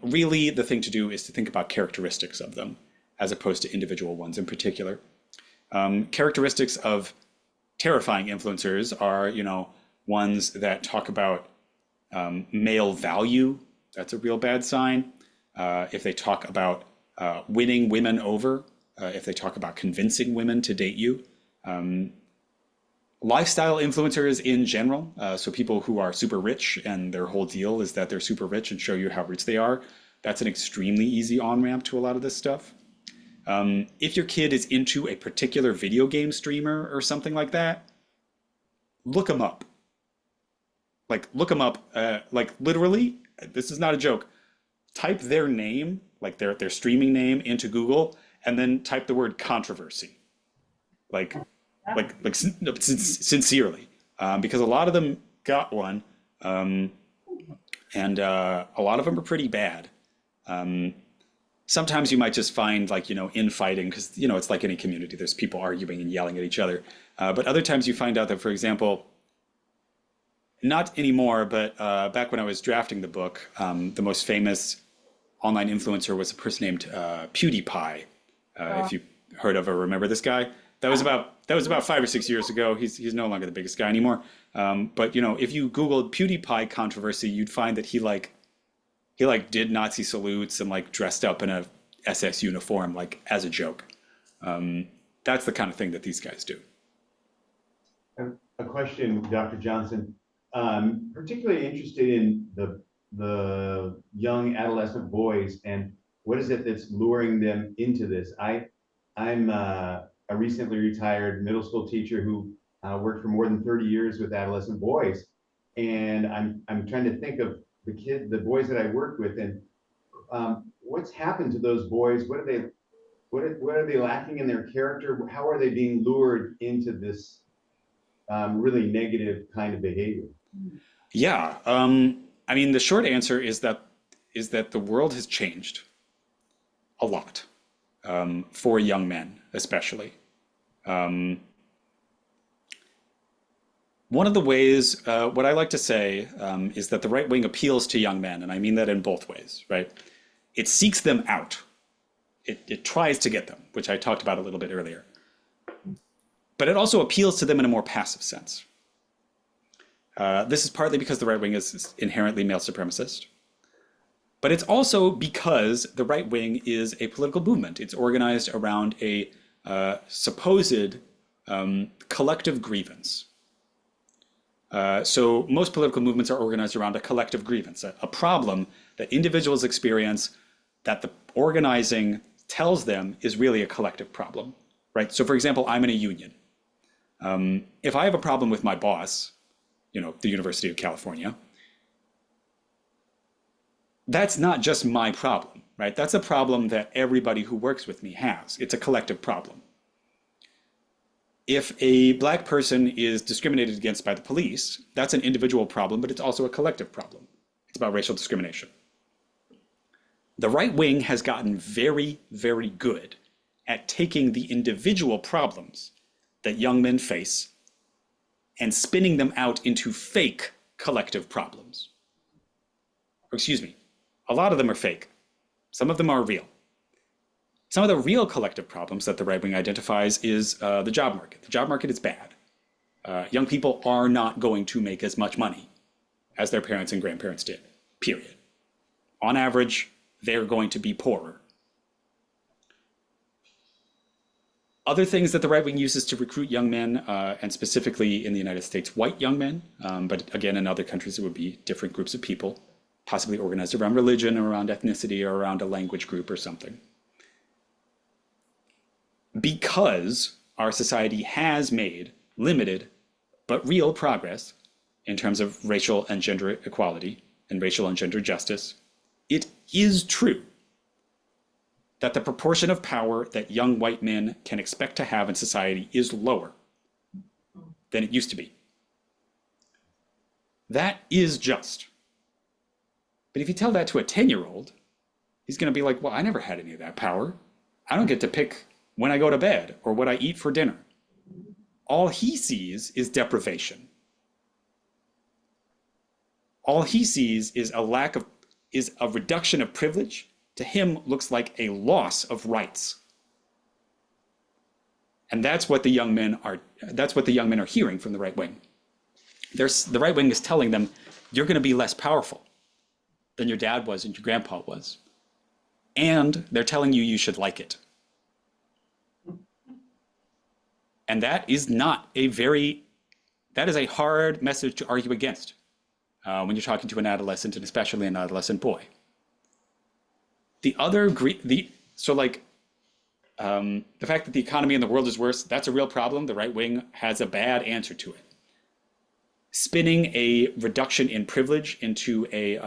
really the thing to do is to think about characteristics of them as opposed to individual ones in particular. Characteristics of terrifying influencers are, ones that talk about male value. That's a real bad sign. If they talk about winning women over, if they talk about convincing women to date you. Lifestyle influencers in general, so people who are super rich and their whole deal is that they're super rich and show you how rich they are. That's an extremely easy on-ramp to a lot of this stuff. If your kid is into a particular video game streamer or something like that, look them up. Like, look them up, like literally, this is not a joke. Type their name, like their streaming name into Google, and then type the word controversy. Sincerely, because a lot of them got one, and a lot of them are pretty bad. Sometimes you might just find like, infighting, because, it's like any community, there's people arguing and yelling at each other. But other times you find out that, for example, not anymore, but back when I was drafting the book, the most famous online influencer was a person named PewDiePie. If you heard of or remember this guy. That was about 5 or 6 years ago. He's no longer the biggest guy anymore. But if you Googled PewDiePie controversy, you'd find that he did Nazi salutes and like dressed up in a SS uniform like as a joke. That's the kind of thing that these guys do. A question, Dr. Johnson. Particularly interested in the young adolescent boys and what is it that's luring them into this? I'm a recently retired middle school teacher who worked for more than 30 years with adolescent boys, and I'm trying to think of the boys that I worked with, and what's happened to those boys? What are they lacking in their character? How are they being lured into this really negative kind of behavior? Yeah, the short answer is that the world has changed a lot. For young men, especially. One of the ways, what I like to say is that the right wing appeals to young men, and I mean that in both ways, right? It seeks them out. It tries to get them, which I talked about a little bit earlier. But it also appeals to them in a more passive sense. This is partly because the right wing is inherently male supremacist. But it's also because the right wing is a political movement. It's organized around a supposed collective grievance. So most political movements are organized around a collective grievance, a problem that individuals experience that the organizing tells them is really a collective problem, right? So for example, I'm in a union. If I have a problem with my boss, the University of California, that's not just my problem, right? That's a problem that everybody who works with me has. It's a collective problem. If a black person is discriminated against by the police, that's an individual problem, but it's also a collective problem. It's about racial discrimination. The right wing has gotten very, very good at taking the individual problems that young men face and spinning them out into fake collective problems. Or excuse me, a lot of them are fake. Some of them are real. Some of the real collective problems that the right wing identifies is the job market. The job market is bad. Young people are not going to make as much money as their parents and grandparents did, period. On average, they're going to be poorer. Other things that the right wing uses to recruit young men, and specifically in the United States, white young men, but again, in other countries, it would be different groups of people, possibly organized around religion or around ethnicity or around a language group or something. Because our society has made limited but real progress in terms of racial and gender equality and racial and gender justice, it is true that the proportion of power that young white men can expect to have in society is lower than it used to be. That is just. But if you tell that to a 10-year-old, he's going to be like, well, I never had any of that power. I don't get to pick when I go to bed or what I eat for dinner. All he sees is deprivation. All he sees is a reduction of privilege. To him, looks like a loss of rights. And that's what the young men are hearing from the right wing. The right wing is telling them, you're going to be less powerful than your dad was and your grandpa was. And they're telling you you should like it. And that is a hard message to argue against when you're talking to an adolescent, and especially an adolescent boy. The fact that the economy in the world is worse, that's a real problem. The right wing has a bad answer to it. Spinning a reduction in privilege into a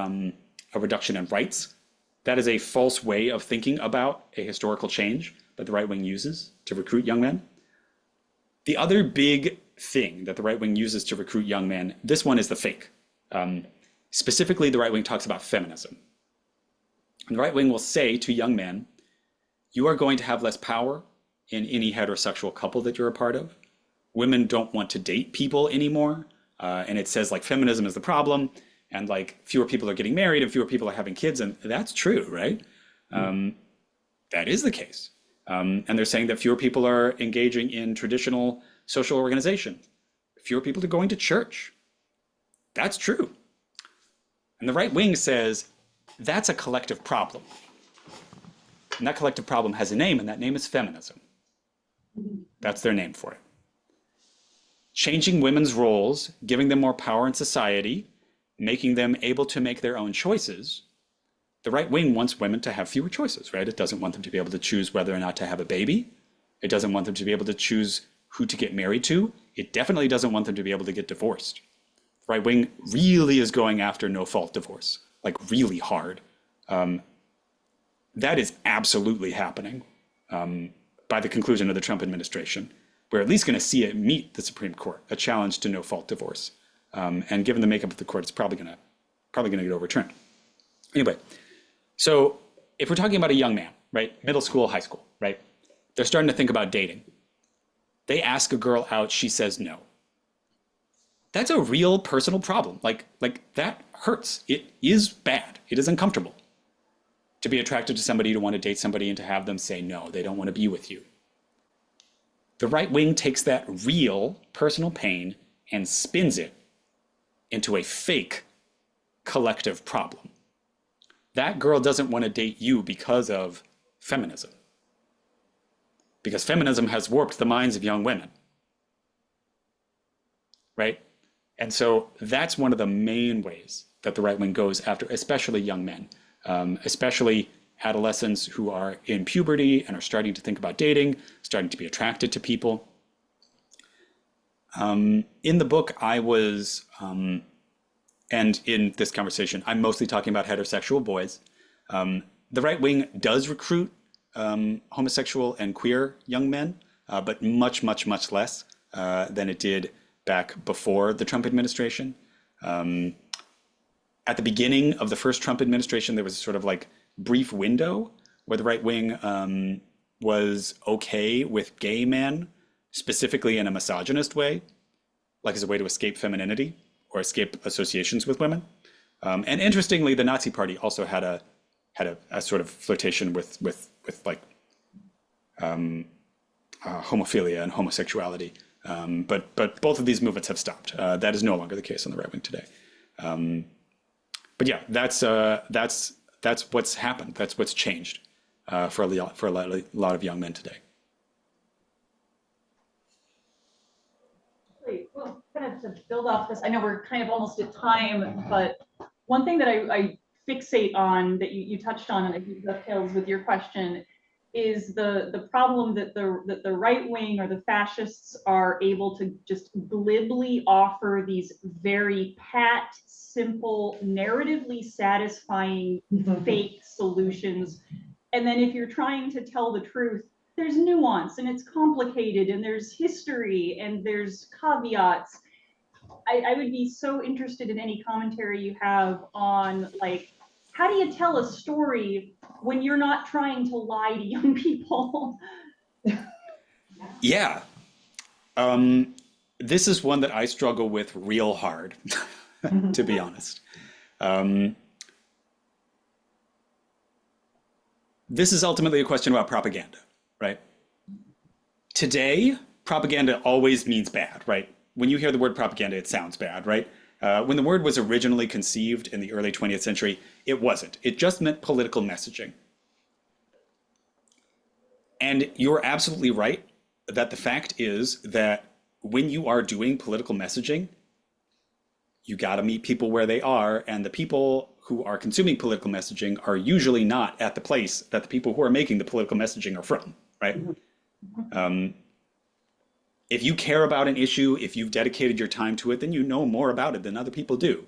reduction in rights, that is a false way of thinking about a historical change that the right wing uses to recruit young men. The other big thing that the right wing uses to recruit young men, this one is the fake. Specifically, the right wing talks about feminism. And the right wing will say to young men, you are going to have less power in any heterosexual couple that you're a part of. Women don't want to date people anymore. And it says like feminism is the problem, and like fewer people are getting married and fewer people are having kids. And that's true, right? That is the case. And they're saying that fewer people are engaging in traditional social organization. Fewer people are going to church. That's true. And the right wing says that's a collective problem. And that collective problem has a name, and that name is feminism. That's their name for it. Changing women's roles, giving them more power in society, making them able to make their own choices. The right wing wants women to have fewer choices, right? It doesn't want them to be able to choose whether or not to have a baby. It doesn't want them to be able to choose who to get married to. It definitely doesn't want them to be able to get divorced. The right wing really is going after no-fault divorce, like really hard. That is absolutely happening by the conclusion of the Trump administration. We're at least going to see it meet the Supreme Court, a challenge to no-fault divorce. And given the makeup of the court, it's probably going to get overturned. Anyway, so if we're talking about a young man, right, middle school, high school, right, they're starting to think about dating. They ask a girl out, she says no. That's a real personal problem. Like that hurts. It is bad. It is uncomfortable to be attracted to somebody, to want to date somebody, and to have them say no, they don't want to be with you. The right wing takes that real personal pain and spins it into a fake collective problem. That girl doesn't want to date you because of feminism. Because feminism has warped the minds of young women. Right? And so that's one of the main ways that the right wing goes after, especially young men, especially adolescents who are in puberty and are starting to think about dating, starting to be attracted to people. In the book, I was, and in this conversation, I'm mostly talking about heterosexual boys. The right wing does recruit homosexual and queer young men, but much, much, much less than it did back before the Trump administration. At the beginning of the first Trump administration, there was a sort of like brief window where the right wing was okay with gay men, specifically in a misogynist way, like as a way to escape femininity or escape associations with women. And interestingly, the Nazi Party also had a sort of flirtation with like homophilia and homosexuality. But both of these movements have stopped. That is no longer the case on the right wing today. But yeah, that's what's happened. That's what's changed for a lot of young men today. Great. Well, kind of to build off this, I know we're kind of almost at time, but one thing that I fixate on that you touched on, and I think dovetails with your question, is the problem that the right wing or the fascists are able to just glibly offer these very pat, simple, narratively satisfying fake solutions. And then if you're trying to tell the truth, there's nuance and it's complicated and there's history and there's caveats. I would be so interested in any commentary you have on, like, how do you tell a story when you're not trying to lie to young people? Yeah. This is one that I struggle with real hard, to be honest. This is ultimately a question about propaganda, right? Today, propaganda always means bad, right? When you hear the word propaganda, it sounds bad, right? When the word was originally conceived in the early 20th century, it wasn't. It just meant political messaging. And you're absolutely right that the fact is that when you are doing political messaging, you got to meet people where they are, and the people who are consuming political messaging are usually not at the place that the people who are making the political messaging are from, right? If you care about an issue, if you've dedicated your time to it, then you know more about it than other people do.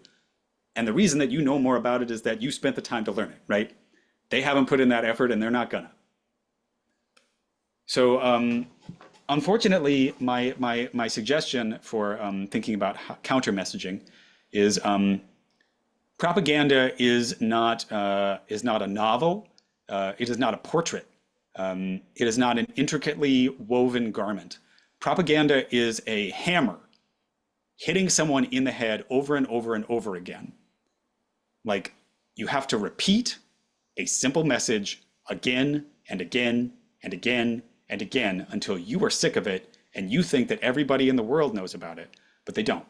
And the reason that you know more about it is that you spent the time to learn it, right? They haven't put in that effort and they're not gonna. So unfortunately, my suggestion for thinking about counter messaging is propaganda is not a novel. It is not a portrait. It is not an intricately woven garment. Propaganda is a hammer hitting someone in the head over and over and over again. Like, you have to repeat a simple message again and again and again and again until you are sick of it and you think that everybody in the world knows about it, but they don't.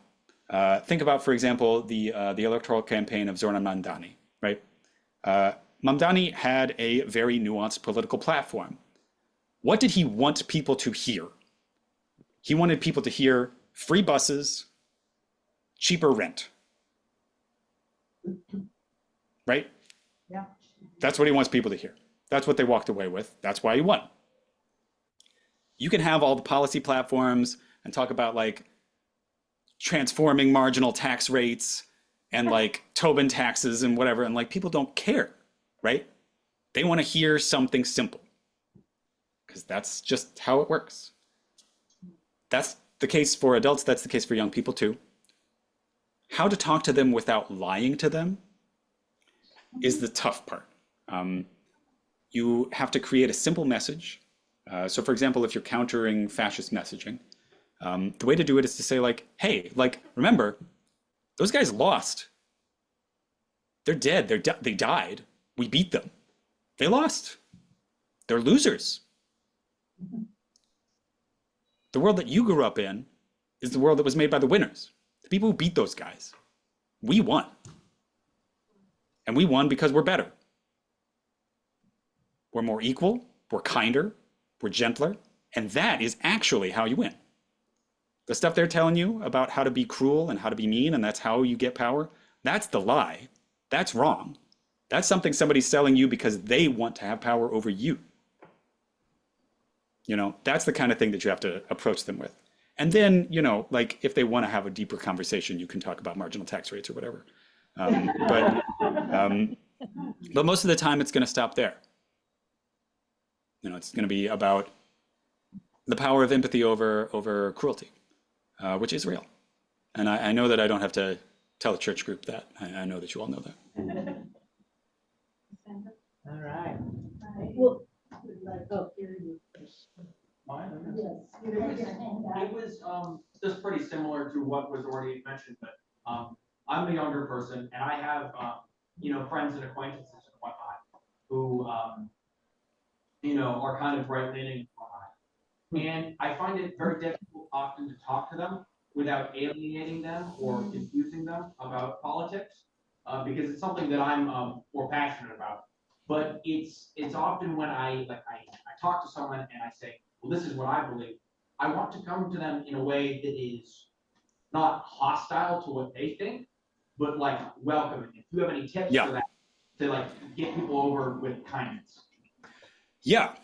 Think about, for example, the electoral campaign of Zoran Mamdani, right? Mamdani had a very nuanced political platform. What did he want people to hear? He wanted people to hear free buses, cheaper rent. Right? Yeah. That's what he wants people to hear. That's what they walked away with. That's why he won. You can have all the policy platforms and talk about, like, transforming marginal tax rates and, like, Tobin taxes and whatever, and, like, people don't care, right? They want to hear something simple because that's just how it works. That's the case for adults. That's the case for young people too. How to talk to them without lying to them is the tough part. You have to create a simple message. So for example, if you're countering fascist messaging, the way to do it is to say, like, hey, like, remember, those guys lost. They're dead. They died. We beat them. They lost. They're losers. The world that you grew up in is the world that was made by the winners, the people who beat those guys. We won. And we won because we're better. We're more equal, we're kinder, we're gentler, and that is actually how you win. The stuff they're telling you about how to be cruel and how to be mean, and that's how you get power, that's the lie. That's wrong. That's something somebody's selling you because they want to have power over you. You know, that's the kind of thing that you have to approach them with. And then, you know, like, if they want to have a deeper conversation, you can talk about marginal tax rates or whatever. But most of the time, it's going to stop there. You know, it's going to be about the power of empathy over cruelty, which is real. And I know that I don't have to tell a church group that. I know that you all know that. All right. Well, Oh, Mine? It was just pretty similar to what was already mentioned, but I'm a younger person and I have friends and acquaintances and whatnot who are kind of right leaning and whatnot. And I find it very difficult often to talk to them without alienating them or confusing them about politics, because it's something that I'm more passionate about. But it's often when I talk to someone and I say, well, this is what I believe. I want to come to them in a way that is not hostile to what they think, but like welcoming. If you have any tips for that, to like get people over with kindness. Yeah.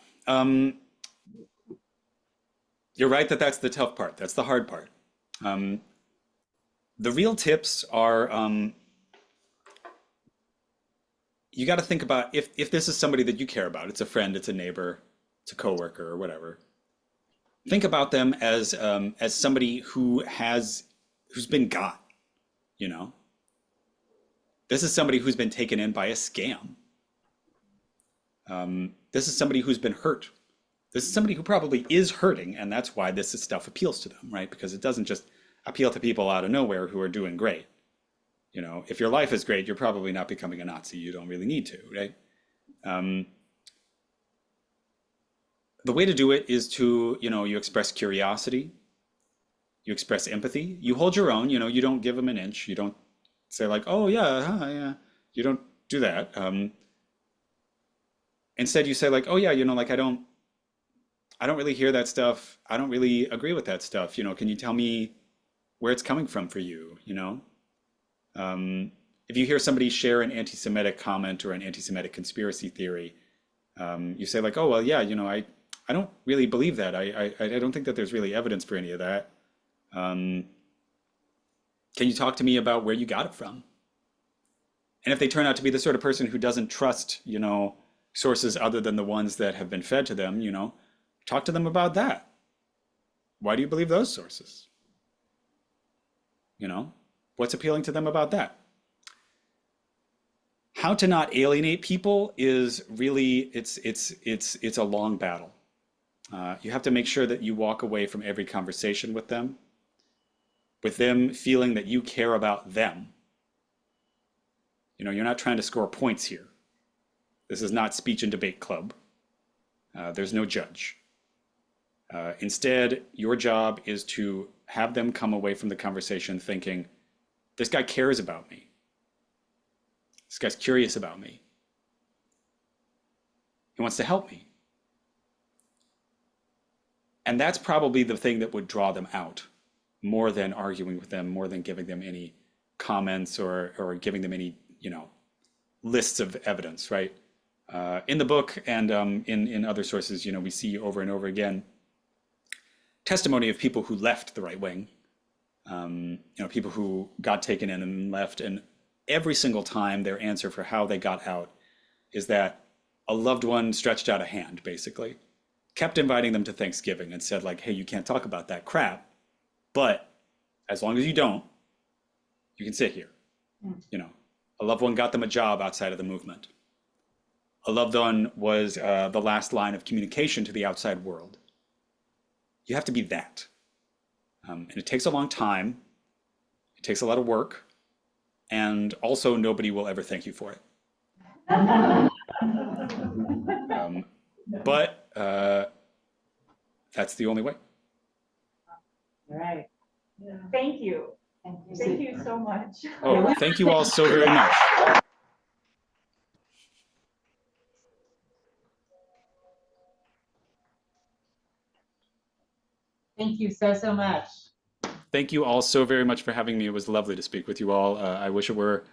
You're right that that's the tough part. That's the hard part. The real tips are, you got to think about if this is somebody that you care about, it's a friend, it's a neighbor, it's a coworker or whatever. Think about them as somebody who's been got, you know. This is somebody who's been taken in by a scam. This is somebody who's been hurt. This is somebody who probably is hurting, and that's why this stuff appeals to them, right? Because it doesn't just appeal to people out of nowhere who are doing great. You know, if your life is great, you're probably not becoming a Nazi. You don't really need to, right? The way to do it is to, you express curiosity, you express empathy, you hold your own, you don't give them an inch, you don't say like, oh yeah, huh, yeah, you don't do that. Instead you say like, oh yeah, like I don't really hear that stuff. I don't really agree with that stuff. Can you tell me where it's coming from for you, If you hear somebody share an anti-Semitic comment or an anti-Semitic conspiracy theory, you say like, oh, well, yeah, I don't really believe that. I don't think that there's really evidence for any of that. Can you talk to me about where you got it from? And if they turn out to be the sort of person who doesn't trust, sources other than the ones that have been fed to them, talk to them about that. Why do you believe those sources? What's appealing to them about that? How to not alienate people is really, it's a long battle. You have to make sure that you walk away from every conversation with them feeling that you care about them. You're not trying to score points here. This is not speech and debate club. There's no judge. Instead, your job is to have them come away from the conversation thinking, this guy cares about me. This guy's curious about me. He wants to help me. And that's probably the thing that would draw them out more than arguing with them, more than giving them any comments or giving them any, lists of evidence, right? In the book and in other sources, we see over and over again testimony of people who left the right wing, people who got taken in and left, and every single time their answer for how they got out is that a loved one stretched out a hand, basically, kept inviting them to Thanksgiving and said like, hey, you can't talk about that crap, but as long as you don't, you can sit here. A loved one got them a job outside of the movement. A loved one was the last line of communication to the outside world. You have to be that. And it takes a long time. It takes a lot of work. And also nobody will ever thank you for it. But that's the only way. All right. Thank you. Thank you so much. Oh, thank you all so very much. Thank you so much. Thank you all so very much for having me. It was lovely to speak with you all. I wish it were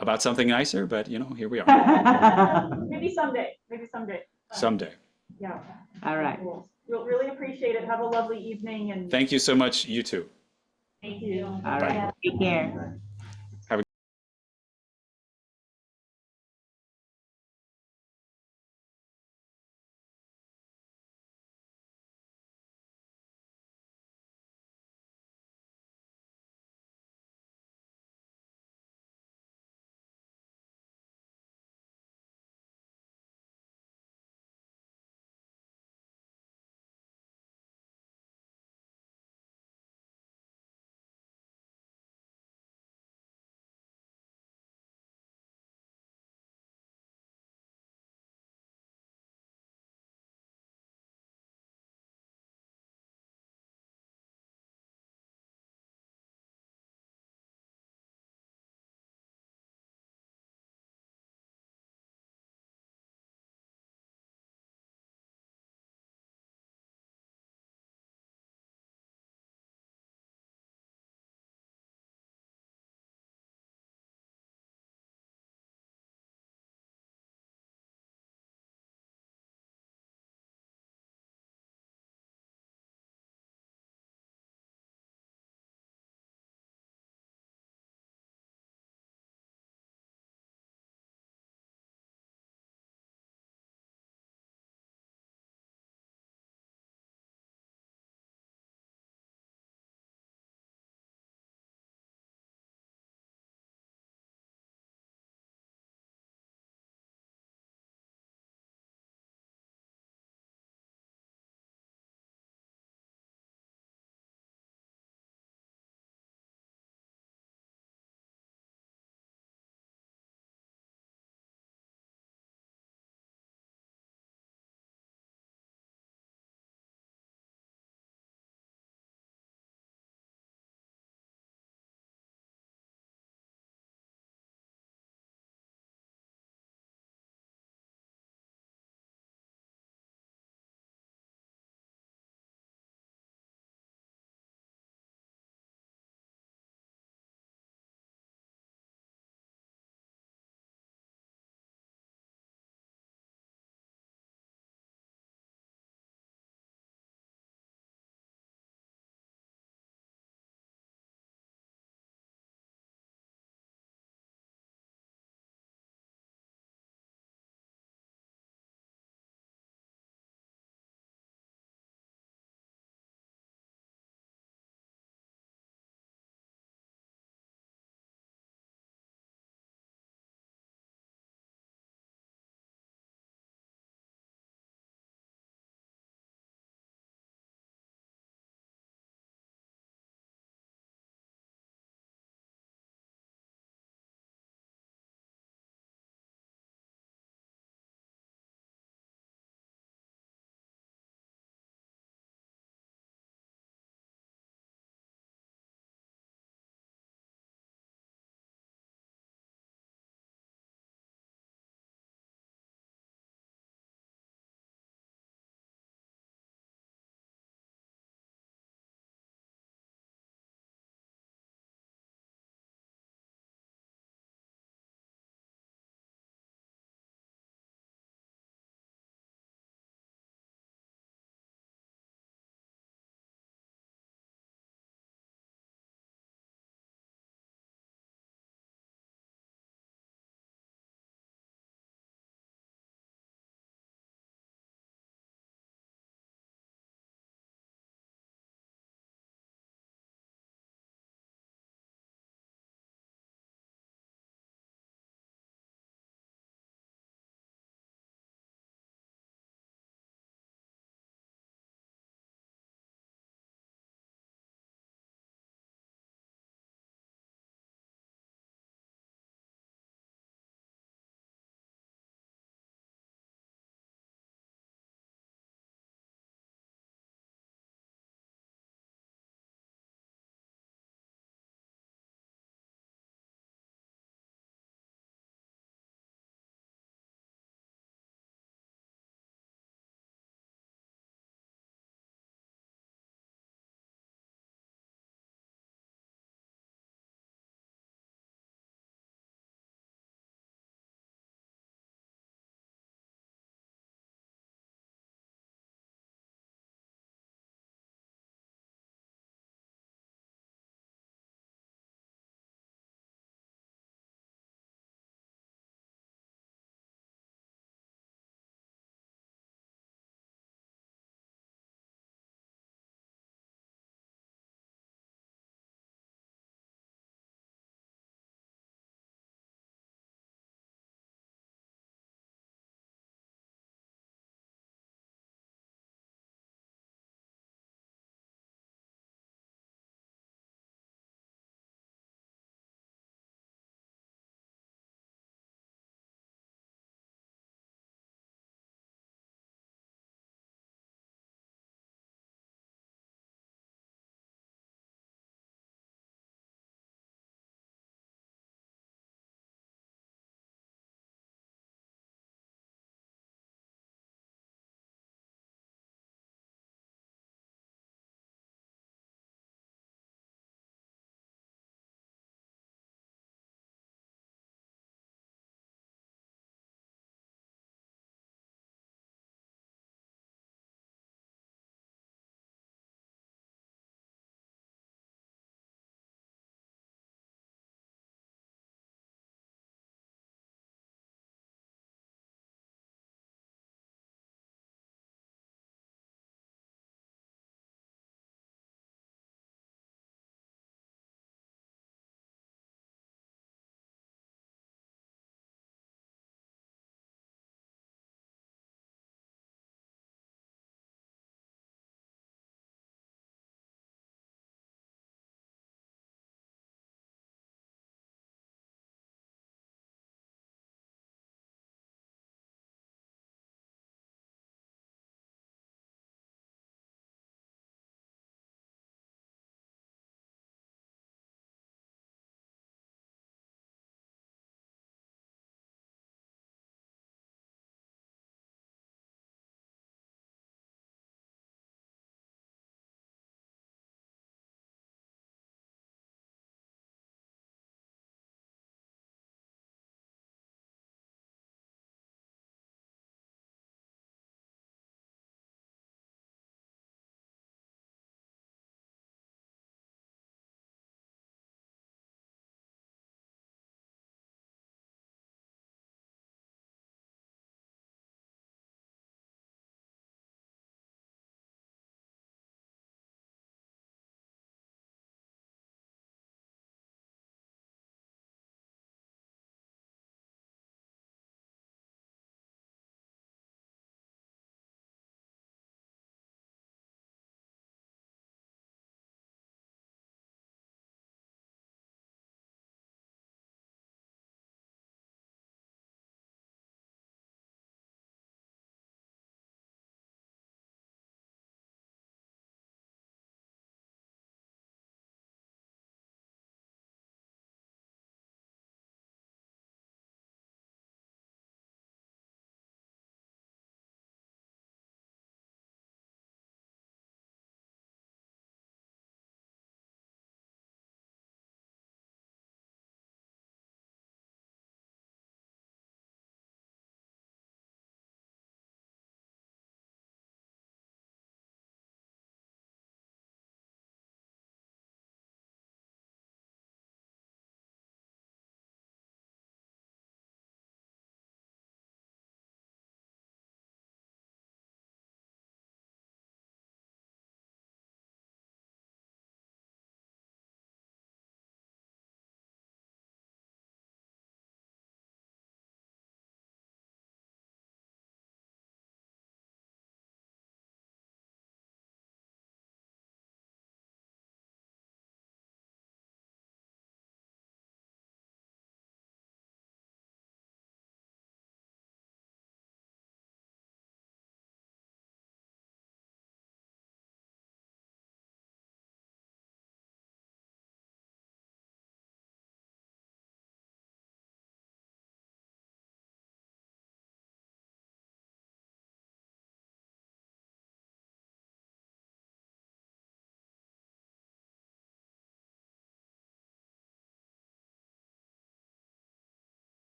about something nicer, but here we are. Maybe someday. Maybe someday. Someday. Yeah. All right. We'll really appreciate it. Have a lovely evening and Thank you so much. You too. thank you. All right. Take care.